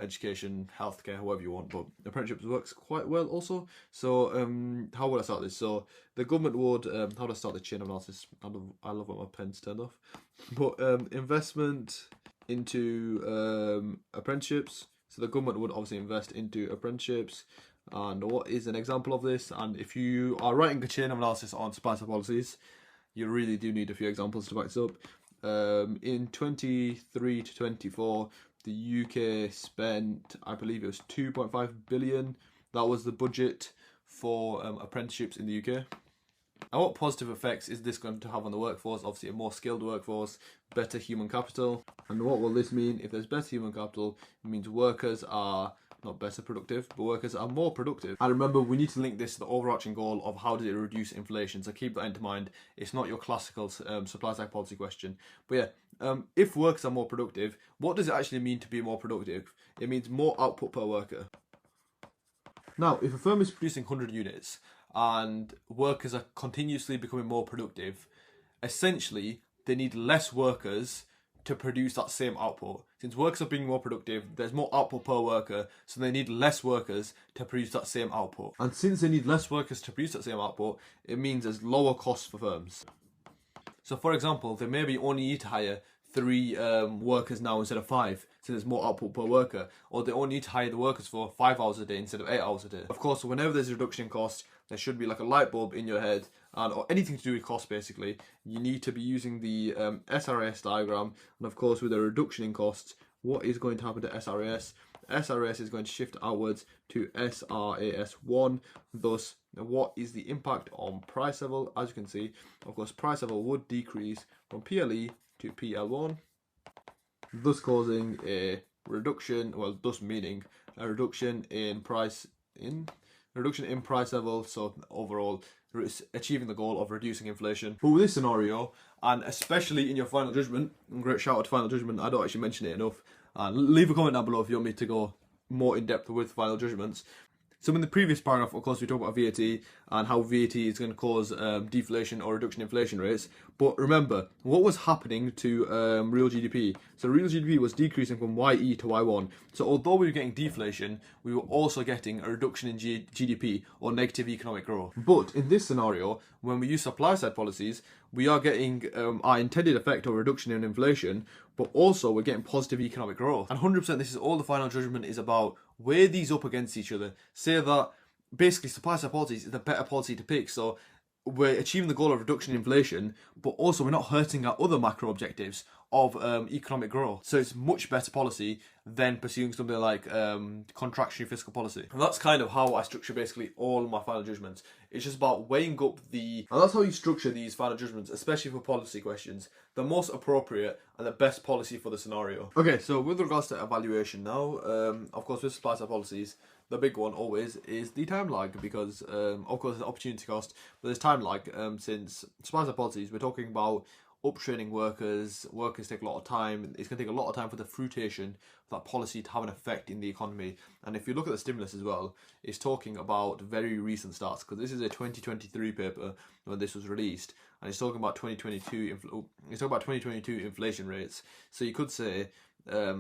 Education, healthcare, however you want, but apprenticeships works quite well also. So how would I start this? So the government would, how do I start the chain of analysis? I love when my pen's turned off. But investment into apprenticeships. So the government would obviously invest into apprenticeships. And what is an example of this? And if you are writing a chain of analysis on supply side policies, you really do need a few examples to back this up. In 23 to 24, the UK spent, I believe it was 2.5 billion. That was the budget for apprenticeships in the UK. And what positive effects is this going to have on the workforce? Obviously a more skilled workforce, better human capital. And what will this mean? If there's better human capital, it means workers are not better productive, but workers are more productive. And remember, we need to link this to the overarching goal of how does it reduce inflation. So keep that into mind. It's not your classical supply side policy question. But yeah, if workers are more productive, what does it actually mean to be more productive? It means more output per worker. Now, if a firm is producing 100 units and workers are continuously becoming more productive, essentially they need less workers to produce that same output. Since workers are being more productive, there's more output per worker, so they need less workers to produce that same output. And since they need less workers to produce that same output, it means there's lower costs for firms. So for example, they maybe only need to hire 3 workers now instead of 5, so there's more output per worker. Or they only need to hire the workers for 5 hours a day instead of 8 hours a day. Of course, whenever there's a reduction in cost, there should be like a light bulb in your head, or anything to do with cost basically. You need to be using the SRAS diagram, and of course with a reduction in costs, what is going to happen to SRAS? SRAS is going to shift outwards to SRAS1. Thus, what is the impact on price level? As you can see, of course, price level would decrease from PLE to PL1, thus causing a reduction, well, thus meaning a reduction in price level, so overall achieving the goal of reducing inflation. But with this scenario, and especially in your final judgment, great shout out to final judgment, I don't actually mention it enough, and leave a comment down below if you want me to go more in depth with final judgments. So in the previous paragraph, of course, we talked about VAT and how VAT is going to cause deflation or reduction in inflation rates. But remember, what was happening to real GDP? So real GDP was decreasing from YE to Y1. So although we were getting deflation, we were also getting a reduction in GDP or negative economic growth. But in this scenario, when we use supply side policies, we are getting our intended effect of reduction in inflation, but also we're getting positive economic growth. And 100% this is all the final judgment is about. Weigh these up against each other. Say that basically supply side policies is the better policy to pick. So we're achieving the goal of reduction in inflation, but also we're not hurting our other macro objectives of economic growth. So it's much better policy than pursuing something like contractionary fiscal policy. And that's kind of how I structure basically all my final judgments. It's just about weighing up and that's how you structure these final judgments, especially for policy questions. The most appropriate and the best policy for the scenario. Okay, so with regards to evaluation now, of course with supply side policies, the big one always is the time lag, because of course there's opportunity cost, but there's time lag. Since supply side policies, we're talking about uptraining workers take a lot of time. It's going to take a lot of time for the fruition of that policy to have an effect in the economy. And if you look at the stimulus as well, it's talking about very recent stats, because this is a 2023 paper when this was released, and it's talking about 2022 inflation rates. So you could say,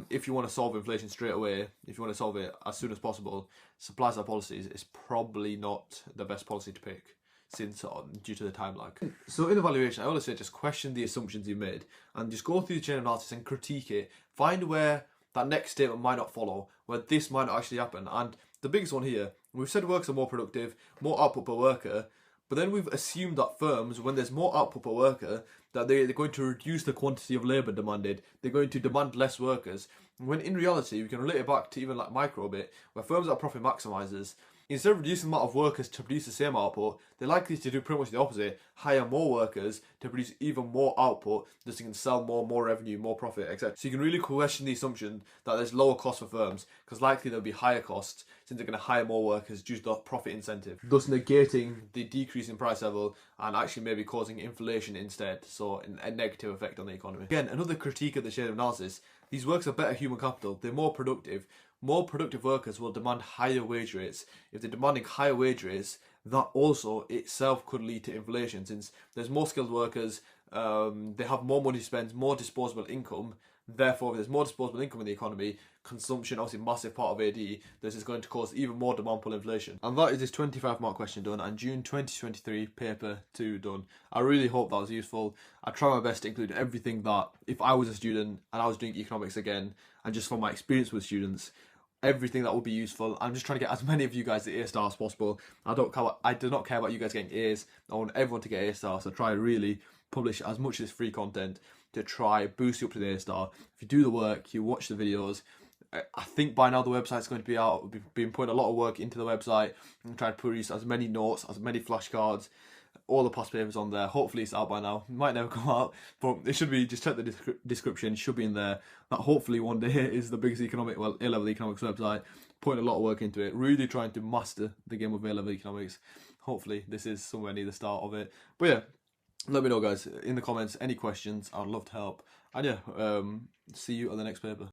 if you want to solve inflation straight away, if you want to solve it as soon as possible, supply side policies is probably not the best policy to pick, since due to the time lag. So in evaluation, I always say just question the assumptions you made and just go through the chain of analysis and critique it. Find where that next statement might not follow, where this might not actually happen. And the biggest one here, we've said workers are more productive, more output per worker, But then we've assumed that firms, when there's more output per worker, that they're going to reduce the quantity of labour demanded. They're going to demand less workers. When in reality, we can relate it back to even like micro a bit, where firms are profit maximisers. Instead of reducing the amount of workers to produce the same output, they're likely to do pretty much the opposite. Hire more workers to produce even more output, so you can sell more revenue, more profit, etc. So you can really question the assumption that there's lower costs for firms, because likely there'll be higher costs since they're going to hire more workers due to the profit incentive, thus negating the decrease in price level and actually maybe causing inflation instead, so a negative effect on the economy. Again, another critique of the shade of analysis, these workers are better human capital, they're more productive. More productive workers will demand higher wage rates. If they're demanding higher wage rates, that also itself could lead to inflation, since there's more skilled workers, they have more money to spend, more disposable income. Therefore, if there's more disposable income in the economy, consumption, obviously a massive part of AD, this is going to cause even more demand pull inflation. And that is this 25 mark question done, and June 2023 paper 2 done. I really hope that was useful. I try my best to include everything that, if I was a student and I was doing economics again, and just from my experience with students, everything that would be useful. I'm just trying to get as many of you guys the A star as possible. I do not care about you guys getting A's. I want everyone to get A star, so try really publish as much of this free content to try boost you up to the A star. If you do the work, you watch the videos, I think by now the website's going to be out. We've been putting a lot of work into the website and trying to produce as many notes, as many flashcards, all the past papers on there. Hopefully it's out by now. It might never come out, but it should be. Just check the description. Should be in there. That hopefully one day is the biggest A-level economics website. Putting a lot of work into it. Really trying to master the game of A-level economics. Hopefully this is somewhere near the start of it. But yeah, let me know, guys, in the comments any questions. I'd love to help. And yeah, see you on the next paper.